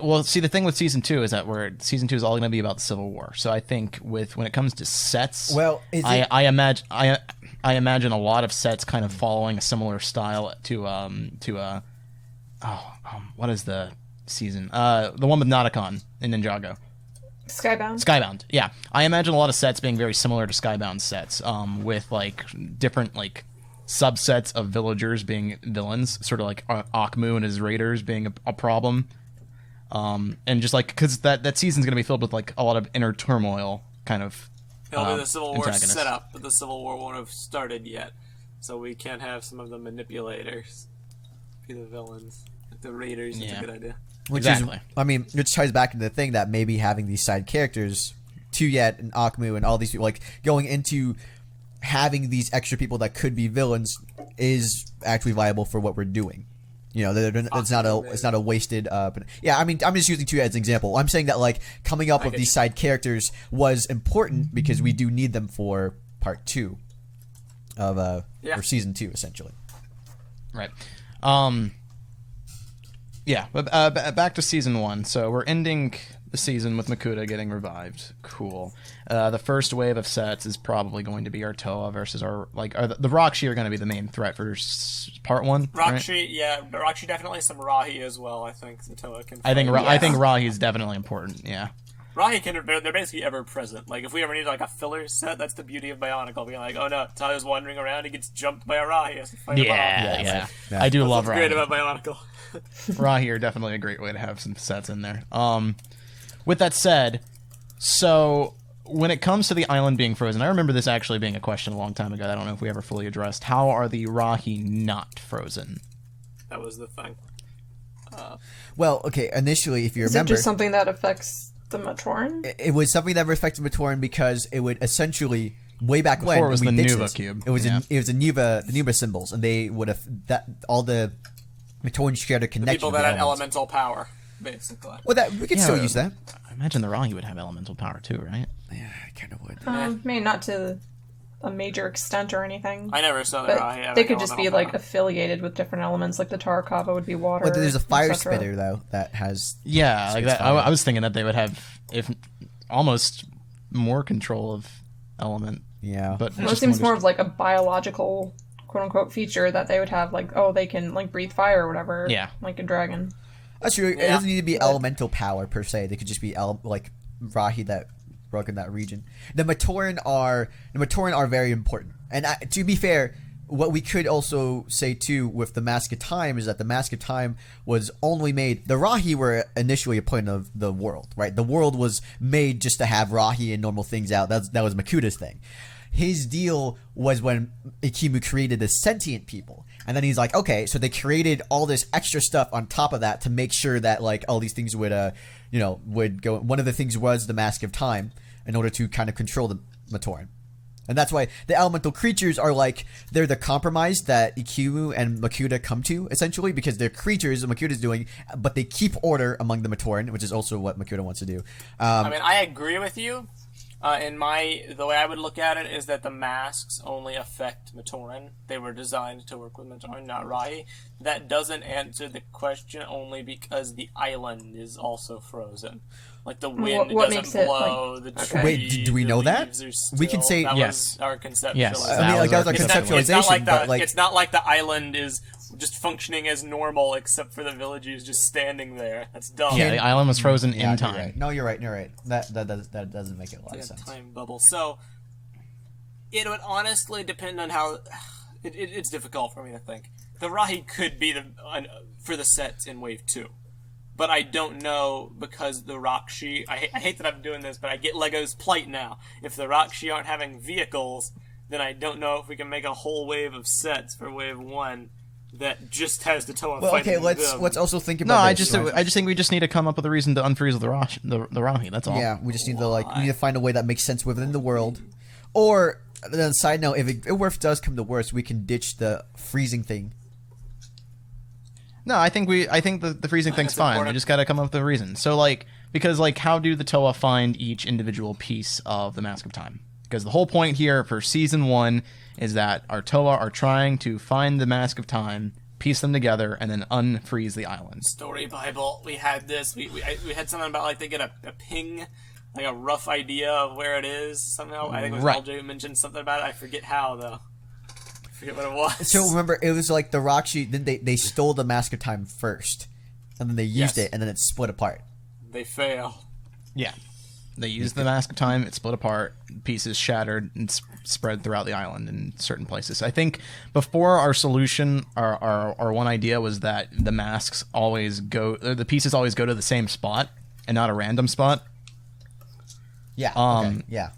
Well, see, the thing with season 2 is that season 2 is all going to be about the Civil War. So I think when it comes to sets, Well, I imagine a lot of sets kind of following a similar style to what is the season? The one with Nauticon in Ninjago. Skybound. Yeah, I imagine a lot of sets being very similar to Skybound sets, with like different like subsets of villagers being villains, sort of like Akmu and his raiders being a problem, and just like because that season's going to be filled with like a lot of inner turmoil kind of. It'll be the Civil War antagonist. setup, but the Civil War won't have started yet, so we can't have some of the manipulators be the villains. Like the raiders, it's a good idea. Which ties back into the thing that maybe having these side characters, Tuyet and Akmu and all these people, like going into having these extra people that could be villains is actually viable for what we're doing. You know, it's not a wasted. Yeah, I mean, I'm just using Tuyet as an example. I'm saying that like coming up with these side characters was important because we do need them for part 2 of or season 2 essentially. Right. Yeah, but back to season 1. So we're ending the season with Makuta getting revived. Cool. The first wave of sets is probably going to be our Toa versus the Rakshi are going to be the main threat for part 1. Rakshi, right? yeah, Rakshi definitely some Rahi as well. I think the Toa can. I think Rahi is definitely important. Yeah. Rahi they're basically ever present. Like if we ever need like a filler set, that's the beauty of Bionicle. Being like, oh no, Toa's wandering around, he gets jumped by a Rahi. He has to fight him off. Yeah. I do love Rahi. Great about Bionicle. Rahi are definitely a great way to have some sets in there. With that said, so when it comes to the island being frozen, I remember this actually being a question a long time ago. I don't know if we ever fully addressed. How are the Rahi not frozen? That was the thing. Well, okay, initially, if you remember... Is it just something that affects the Matoran? It was something that affected Matoran because it would essentially... Way back Before when, it was the Nuva cube. It was the Nuva symbols, and they would have all the Matoran shared a connection. People that had elemental power, basically. Well, we could still use that. I imagine the Rahi would have elemental power too, right? Yeah, I kind of would. Maybe not to a major extent or anything. I never saw the Rahi. But they could just be like affiliated with different elements, like the Tarakava would be water. But there's a fire spitter though that has. Yeah, like that. I was thinking that they would have almost more control of element. Yeah, but it seems more of like a biological quote unquote feature that they would have, like they can like breathe fire or whatever. Yeah, like a dragon. That's true. It doesn't need to be elemental power per se. They could just be like Rahi that work in that region. The Matoran are very important. And to be fair, what we could also say too with the Mask of Time is that the Mask of Time was only made. The Rahi were initially a point of the world, right? The world was made just to have Rahi and normal things out. That was Makuta's thing. His deal was when Ikimu created the sentient people. And then he's like, okay, so they created all this extra stuff on top of that to make sure that like all these things would go. One of the things was the Mask of Time in order to kind of control the Matoran. And that's why the elemental creatures are like, they're the compromise that Ikimu and Makuta come to, essentially, because they're creatures that Makuta's doing, but they keep order among the Matoran, which is also what Makuta wants to do. I agree with you. The way I would look at it is that the masks only affect Matoran. They were designed to work with Matoran, not Rahi. That doesn't answer the question only because the island is also frozen. Like the wind doesn't blow, the trees, Wait, do we know that? We can say that yes. Was our conceptualization. Yes, that was our conceptualization. It's not like the island is just functioning as normal, except for the villagers just standing there. That's dumb. Yeah, the island was frozen in time. Right. No, you're right. That doesn't make it a lot of sense. Time bubble. So it would honestly depend on how. It's difficult for me to think. The Rahi could be for the sets in Wave 2. But I don't know because the Rakshi... I hate that I'm doing this, but I get Lego's plight now. If the Rakshi aren't having vehicles, then I don't know if we can make a whole wave of sets for Wave 1 that just has the Toa Well, okay, fighting let's also think No, about I this, just right? I just think we just need to come up with a reason to unfreeze the Rahi. That's all. Yeah, we just need to we need to find a way that makes sense within the world. Or then, side note, if it does come to worst, we can ditch the freezing thing. No, I think the freezing thing's That's fine. important. We just got to come up with a reason. So because how do the Toa find each individual piece of the Mask of Time? Because the whole point here for season 1 is that our Toa are trying to find the Mask of Time, piece them together, and then unfreeze the island. Story Bible. We had this. We had something about they get a ping, a rough idea of where it is somehow. I think it was Right. LJ mentioned something about it. I forget how though. I forget what it was. So remember, it was like the Rockshi. Then they stole the Mask of Time first, and then they used Yes. it, and then it split apart. They fail. Yeah. They used the Mask of Time, it split apart, pieces shattered and spread throughout the island in certain places. I think before our solution, our one idea was that the pieces always go to the same spot and not a random spot. Yeah. Okay. Yeah.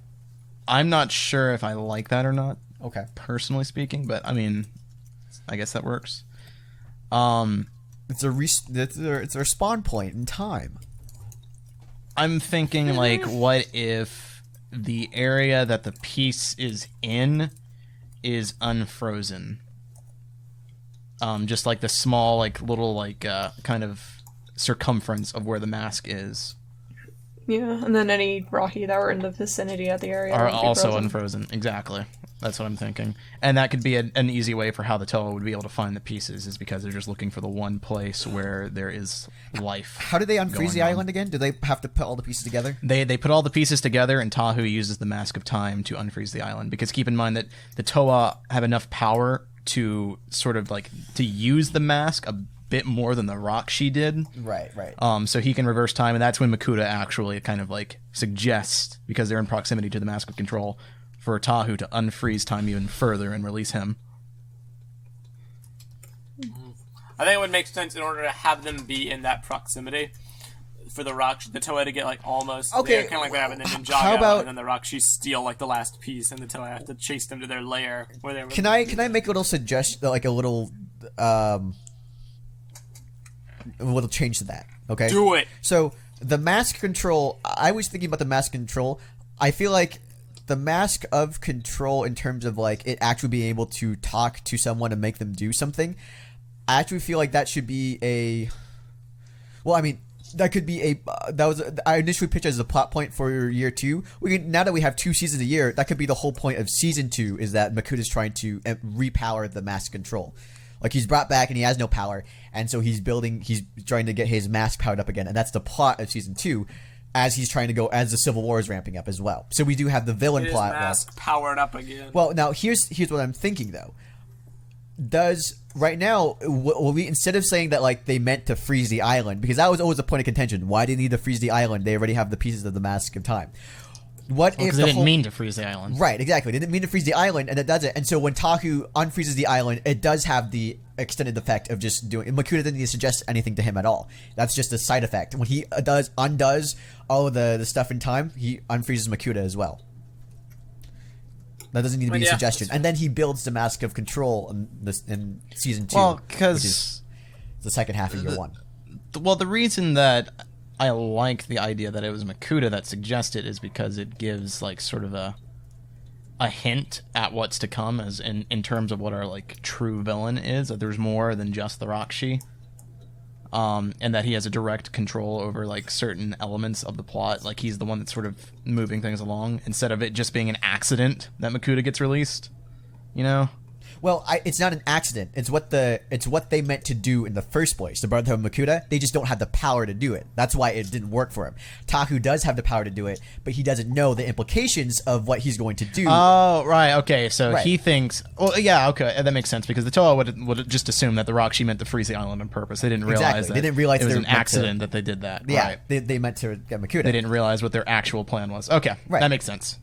I'm not sure if I like that or not, Okay. personally speaking, but I mean, I guess that works. It's a spawn point in time. I'm thinking, what if the area that the piece is in is unfrozen? Just like the small, little, kind of circumference of where the mask is Yeah, and then any Rahi that were in the vicinity of the area are would be also frozen. unfrozen. Exactly. That's what I'm thinking. And that could be an easy way for how the Toa would be able to find the pieces, is because they're just looking for the one place where there is life. How do they unfreeze going the on. island again? Do they have to put all the pieces together? They put all the pieces together, and Tahu uses the Mask of Time to unfreeze the island. Because keep in mind that the Toa have enough power to sort of to use the mask a bit more than the Rockshi did. Right. So he can reverse time, and that's when Makuta actually kind of suggests, because they're in proximity to the Mask of Control, for Tahu to unfreeze time even further and release him. I think it would make sense in order to have them be in that proximity for the Toa to get almost Okay, there, kind of like what happened in Ninjago, how about- and then the Rockshi steal the last piece, and the Toa have to chase them to their lair where they were. Can I make a little suggestion, a little change to that? Okay. do it? So the mask control, I was thinking about the mask control. I feel like the mask of control, in terms of it actually being able to talk to someone and make them do something, I actually feel like that should be that could be I initially pitched as a plot point for year 2. Now that we have 2 seasons a year, that could be the whole point of season 2, is that Makuta's trying to repower the mask control. He's brought back and he has no power, and so he's trying to get his mask powered up again, and that's the plot of season 2, as he's trying to go, as the Civil War is ramping up as well. So we do have the villain His plot. mask powered up again. Well, now here's what I'm thinking though. Right now, we, instead of saying that they meant to freeze the island, because that was always a point of contention. Why do they need to freeze the island? They already have the pieces of the Mask of Time. What if Because they didn't mean to freeze the island. Right, exactly. They didn't mean to freeze the island, and it does it. And so when Tahu unfreezes the island, it does have the extended effect of just doing. Makuta didn't need to suggest anything to him at all. That's just a side effect. When he undoes all of the stuff in time, he unfreezes Makuta as well. That doesn't need to be a suggestion. And then he builds the Mask of Control in season 2. Well, which because is the second half of year 1. the reason that I like the idea that it was Makuta that suggested is because it gives sort of a hint at what's to come, as in terms of what our true villain is, that there's more than just the Rockshi. And that he has a direct control over certain elements of the plot. He's the one that's sort of moving things along, instead of it just being an accident that Makuta gets released. You know? Well, it's not an accident. It's what they meant to do in the first place. The Brotherhood of Makuta, they just don't have the power to do it. That's why it didn't work for him. Tahu does have the power to do it, but he doesn't know the implications of what he's going to do. Oh, right, okay. So Right. he thinks... Well, yeah, okay, that makes sense, because the Toa would just assume that the Rockshi meant to freeze the island on purpose. They didn't realize Exactly. that They didn't realize it was they an were meant to- accident that they did that. Yeah, Right. they meant to get Makuta. They didn't realize what their actual plan was. Okay, Right. that makes sense.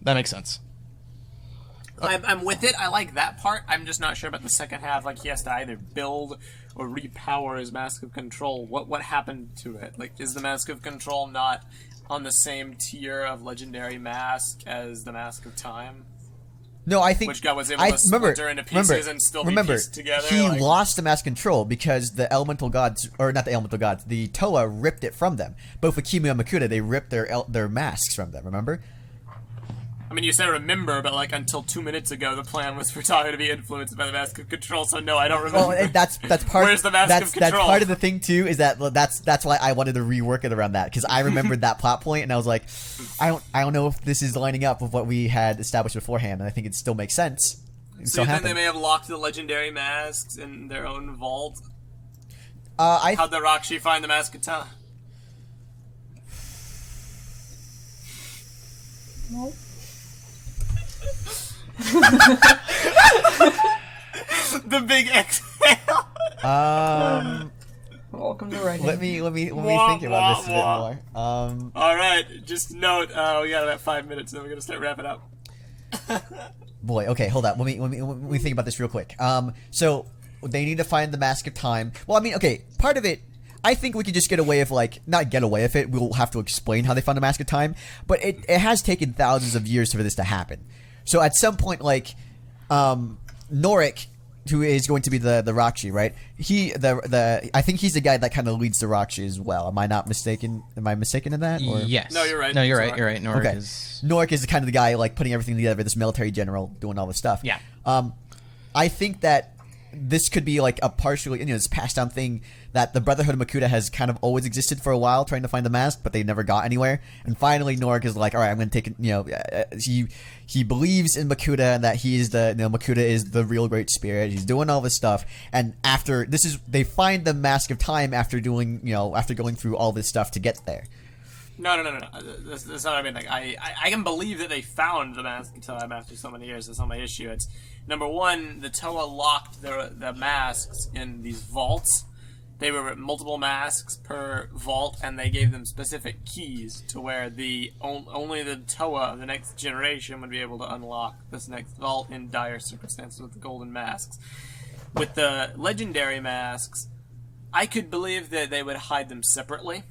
I'm with it. I like that part. I'm just not sure about the second half. He has to either build or repower his Mask of Control. What happened to it? Is the Mask of Control not on the same tier of legendary mask as the Mask of Time? No, I think which guy was able to splinter into pieces and still be pieced together. He lost the mask control because the elemental gods, or not the elemental gods, the Toa ripped it from them. Both Akimu and Makuta, they ripped their masks from them. Remember? I mean, you said remember, but like until 2 minutes ago, the plan was for Tahu to be influenced by the mask of control. So no, I don't remember. Well, that's part. Where's the mask of control? That's part of the thing too. Is that's why I wanted to rework it around that, because I remembered that plot point and I was like, I don't know if this is lining up with what we had established beforehand, and I think it still makes sense. So you think they may have locked the legendary masks in their own vault? How'd the Rakshi find the mask of Tahu? Nope. The big exhale. Welcome to writing. Let me think about this a bit more. All right, just note we got about 5 minutes, and then we're gonna start wrapping up. Boy, okay, hold on. Let me think about this real quick. So they need to find the Mask of Time. Well, I mean, okay, part of it, I think we could just get away with, like, not get away with it. We'll have to explain how they found the Mask of Time, but it has taken thousands of years for this to happen. So at some point, like, Norik, who is going to be the Rakshi, right? I think he's the guy that kind of leads the Rakshi as well. Am I not mistaken? Am I mistaken in that? Or? Yes. No, you're right. No, you're right. You're right. Norik is kind of the guy, like, putting everything together. This military general doing all this stuff. Yeah. I think that this could be like a partially, this passed down thing that the Brotherhood of Makuta has kind of always existed for a while, trying to find the mask, but they never got anywhere. And finally, Norik is like, all right, I'm going to take it. He believes in Makuta and that he is Makuta is the real great spirit. He's doing all this stuff, and after they find the Mask of Time after going through all this stuff to get there. No. That's not what I mean. Like, I can believe that they found the Mask of Time after so many years. That's not my issue. It's number one, the Toa locked the masks in these vaults. They were multiple masks per vault, and they gave them specific keys to where only the Toa of the next generation would be able to unlock this next vault in dire circumstances with the golden masks. With the legendary masks, I could believe that they would hide them separately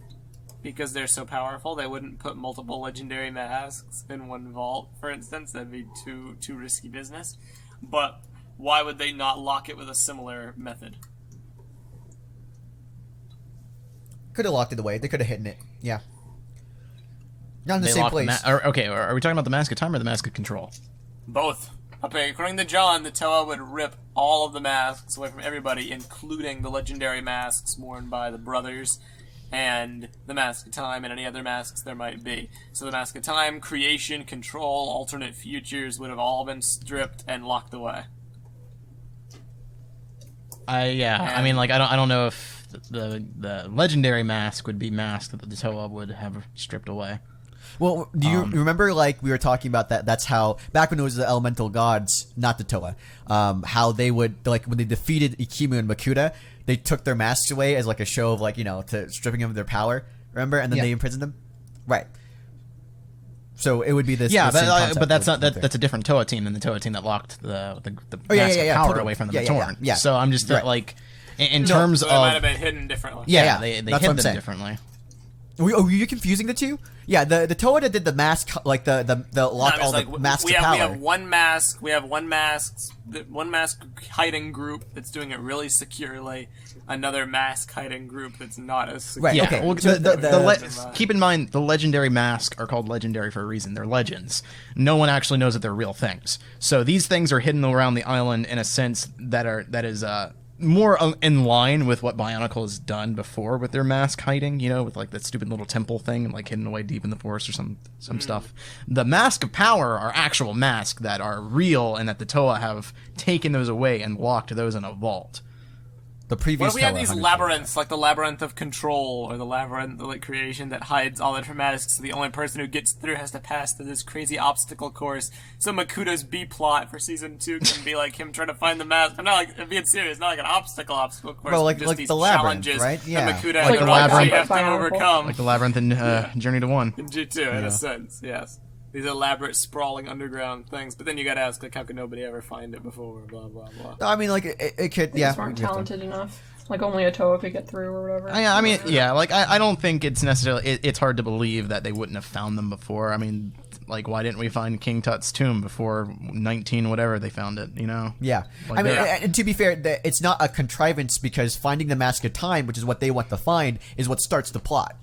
because they're so powerful. They wouldn't put multiple legendary masks in one vault, for instance. That'd be too risky business. But why would they not lock it with a similar method? Could have locked it away. They could have hidden it. Yeah. Not in the same place. Are we talking about the Mask of Time or the Mask of Control? Both. Okay, according to John, the Toa would rip all of the masks away from everybody, including the legendary masks worn by the brothers and the Mask of Time and any other masks there might be. So the Mask of Time, creation, control, alternate futures would have all been stripped and locked away. I mean, like, I don't know if the legendary mask would be mask that the Toa would have stripped away. Well, do you remember, like, we were talking about that? That's how, back when it was the elemental gods, not the Toa, how they would, like, when they defeated Ikimu and Makuta, they took their masks away as, like, a show of, like, to stripping them of their power. Remember? And then they imprisoned them? Right. So it would be this. Yeah, this but that's not that's a different Toa team than the Toa team that locked the mask of power away from the Torn. Yeah. So I'm just like, in terms of, it might have been hidden differently. Yeah, they hid them differently. Were you confusing the two? Yeah, the Toa that did the mask, like the lock all the masks of power. We have one mask. We have one mask hiding group that's doing it really securely. Another mask hiding group that's not as secure. Right. Yeah. Okay. Well, keep in mind the legendary masks are called legendary for a reason. They're legends. No one actually knows that they're real things. So these things are hidden around the island in a sense that is more in line with what Bionicle has done before with their mask hiding, with like that stupid little temple thing and like hidden away deep in the forest or some stuff. The Mask of Power are actual masks that are real and that the Toa have taken those away and locked those in a vault. The previous. What if we have these labyrinths, like the Labyrinth of Control, or the Labyrinth of Creation that hides all the different masks, so the only person who gets through has to pass through this crazy obstacle course. So Makuta's B-plot for Season 2 can be like him trying to find the mask. I'm not like, being serious, not like an obstacle course. Well, like these the Labyrinth, challenges right? Yeah. that Makuta Like and the Labyrinth have to overcome. Like the Labyrinth in Journey to One. In G2, in a sense, yes. These elaborate, sprawling underground things. But then you gotta ask, like, how could nobody ever find it before, blah, blah, blah. I mean, like, it could, They just weren't talented enough. Like, only a Toa could get through or whatever. I mean, yeah, like, I don't think it's necessarily... It's hard to believe that they wouldn't have found them before. I mean, Like, why didn't we find King Tut's tomb before 19 whatever they found it? You know? Yeah. Like I mean, that. and to be fair, it's not a contrivance because finding the Mask of Time, which is what they want to find, is what starts the plot.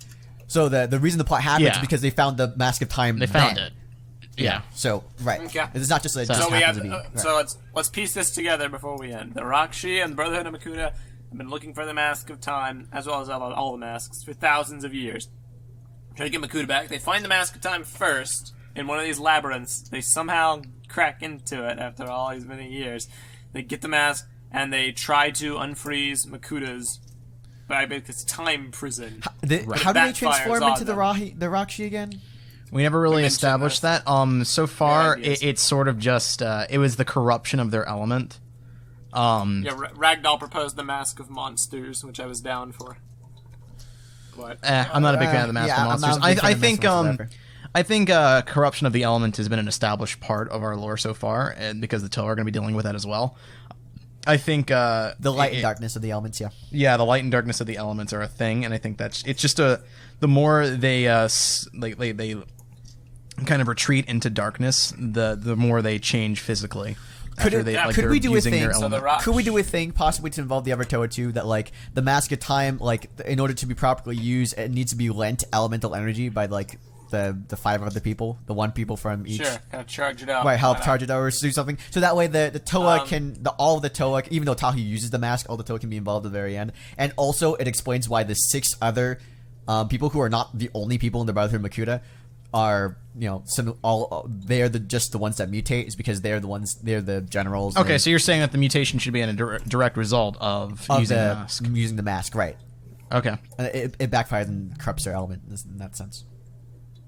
So the reason the plot happens is because they found the Mask of Time. They found it. Yeah. So right. Okay. It's not just that. It just So we happens have. to be. Right. So let's piece this together before we end. The Rakshi and the Brotherhood of Makuta have been looking for the Mask of Time, as well as all the masks, for thousands of years. Try to get Makuta back. They find the Mask of Time first in one of these labyrinths. They somehow crack into it after all these many years. They get the mask and they try to unfreeze Makuta's by this time prison. How do they transform into the Rakshi again? We never really established that. So far, Yeah, it's sort of just it was the corruption of their element. Ragdoll proposed the Mask of Monsters, which I was down for. But I'm not a big fan of the Mask of Monsters. I think corruption of the element has been an established part of our lore so far, and because the Toa are going to be dealing with that as well. I think the light and darkness of the elements, yeah, the light and darkness of the elements are a thing, and I think it's just the more they they kind of retreat into darkness, the more they change physically. Could we do a thing? Could we do a thing possibly to involve the other Toa too? That like the Mask of Time, like in order to be properly used, it needs to be lent elemental energy by like the 5 other people, the 1 people from each. Sure, kind of charge it up. Right, help charge it up or do something. So that way the Toa all of the Toa, even though Tahu uses the mask, all the Toa can be involved at the very end. And also it explains why the 6 other people who are not the only people in the Brotherhood of Makuta are, you know, they're just the ones that mutate, is because they're the generals. Okay, so you're saying that the mutation should be a direct result of using the mask. Using the mask, right. Okay. It backfires and corrupts their element in that sense.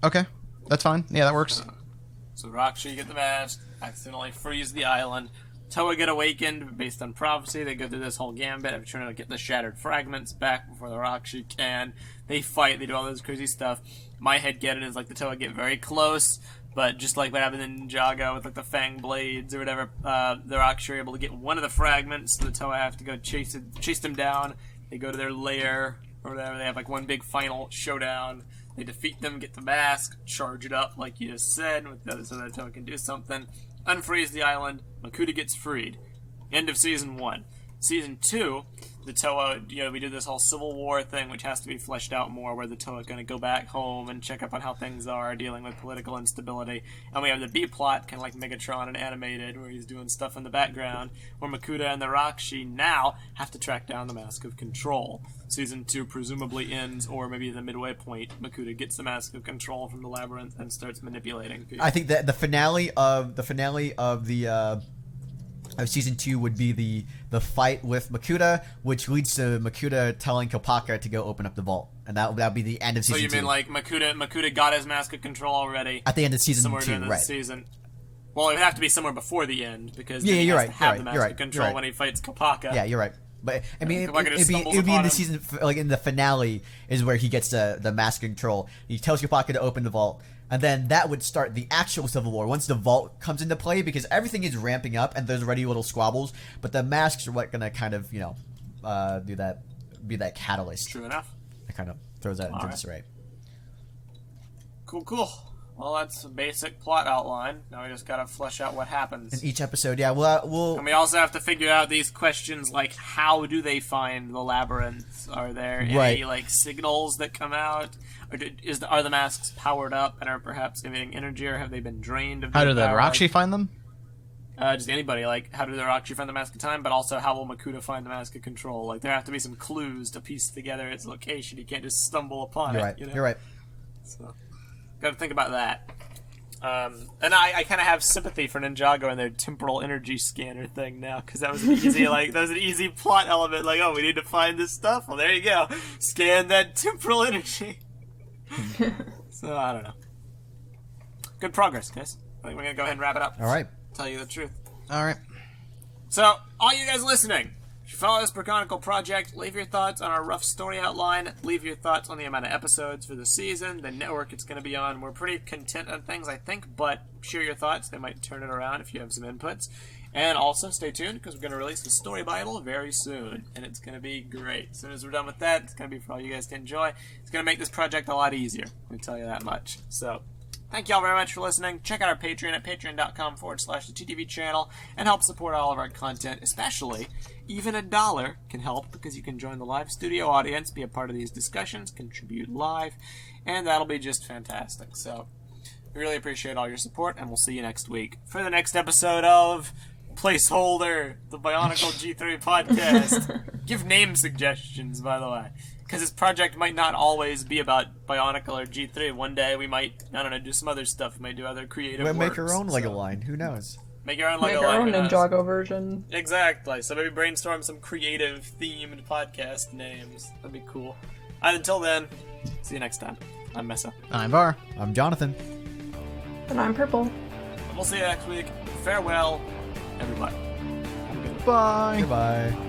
Okay, that's fine. Yeah, that works. So Rakshi get the mask, accidentally freeze the island. Toa get awakened based on prophecy. They go through this whole gambit of trying to get the shattered fragments back before the Rakshi can. They fight. They do all this crazy stuff. My head get it is like the Toa get very close, but just like what happened in Ninjago with like the fang blades or whatever, the Rakshi are able to get one of the fragments. So the Toa have to go chase them down. They go to their lair or whatever. They have like one big final showdown. They defeat them, get the mask, charge it up like you just said, so that Toa can do something. Unfreeze the island. Makuta gets freed. End of Season 1. Season 2, the Toa, we did this whole Civil War thing, which has to be fleshed out more, where the Toa are going to go back home and check up on how things are, dealing with political instability. And we have the B-plot, kind of like Megatron and Animated, where he's doing stuff in the background, where Makuta and the Rakshi now have to track down the Mask of Control. Season 2 presumably ends, or maybe the midway point, Makuta gets the Mask of Control from the labyrinth and starts manipulating people. I think that the finale of Season 2 would be the fight with Makuta, which leads to Makuta telling Kopaka to go open up the vault, and that would be the end of Season 2. So you mean like Makuta got his Mask of Control already at the end of Season 2, during right? Season. Well, it would have to be somewhere before the end, because yeah, he you're has right. to have the Mask of Control when he fights Kopaka. Yeah, you're right. But I mean, it'd be in him. the season, like in the finale, is where he gets the Mask of Control. He tells Kopaka to open the vault, and then that would start the actual Civil War once the vault comes into play, because everything is ramping up and there's already little squabbles, but the masks are what gonna kind of be that catalyst. True enough. It kind of throws that into disarray. Cool. Well, that's a basic plot outline. Now we just gotta flesh out what happens in each episode. Yeah, we'll and we also have to figure out these questions like, how do they find the labyrinth? Are there any like signals that come out? Or are the masks powered up and are perhaps emitting energy, or have they been drained of How do the power? Rakshi find them? Just anybody. Like, how do the Rakshi find the Mask of Time? But also, how will Makuta find the Mask of Control? Like, there have to be some clues to piece together its location. You can't just stumble upon it. Right. You're right. So, got to think about that. And I kind of have sympathy for Ninjago and their temporal energy scanner thing now, because that was an easy plot element. Like, oh, we need to find this stuff. Well, there you go. Scan that temporal energy. So I don't know. Good progress, guys. I think we're gonna go ahead and wrap it up. All right. Tell you the truth. All right. So, all you guys listening, if you follow this Brickonicle project, leave your thoughts on our rough story outline. Leave your thoughts on the amount of episodes for the season, the network it's going to be on. We're pretty content on things, I think, but share your thoughts. They might turn it around if you have some inputs. And also, stay tuned, because we're going to release the Story Bible very soon, and it's going to be great. As soon as we're done with that, it's going to be for all you guys to enjoy. It's going to make this project a lot easier, let me tell you that much. So, Thank you all very much for listening. Check out our Patreon at patreon.com/the channel and help support all of our content, especially even $1 can help because you can join the live studio audience, be a part of these discussions, contribute live, and that'll be just fantastic. So we really appreciate all your support, and we'll see you next week for the next episode of Placeholder, the BIONICLE G3 podcast. Give name suggestions, by the way. Because this project might not always be about BIONICLE or G3. One day we might, I don't know, do some other stuff. We might do other creative works. We'll make our own LEGO line. Who knows? Make your own LEGO Make our line. own Ninjago version. Exactly. So maybe brainstorm some creative themed podcast names. That'd be cool. Until then, see you next time. I'm Mesa. I'm Var. I'm Jonathan. And I'm Purple. We'll see you next week. Farewell, everybody. Bye. Goodbye.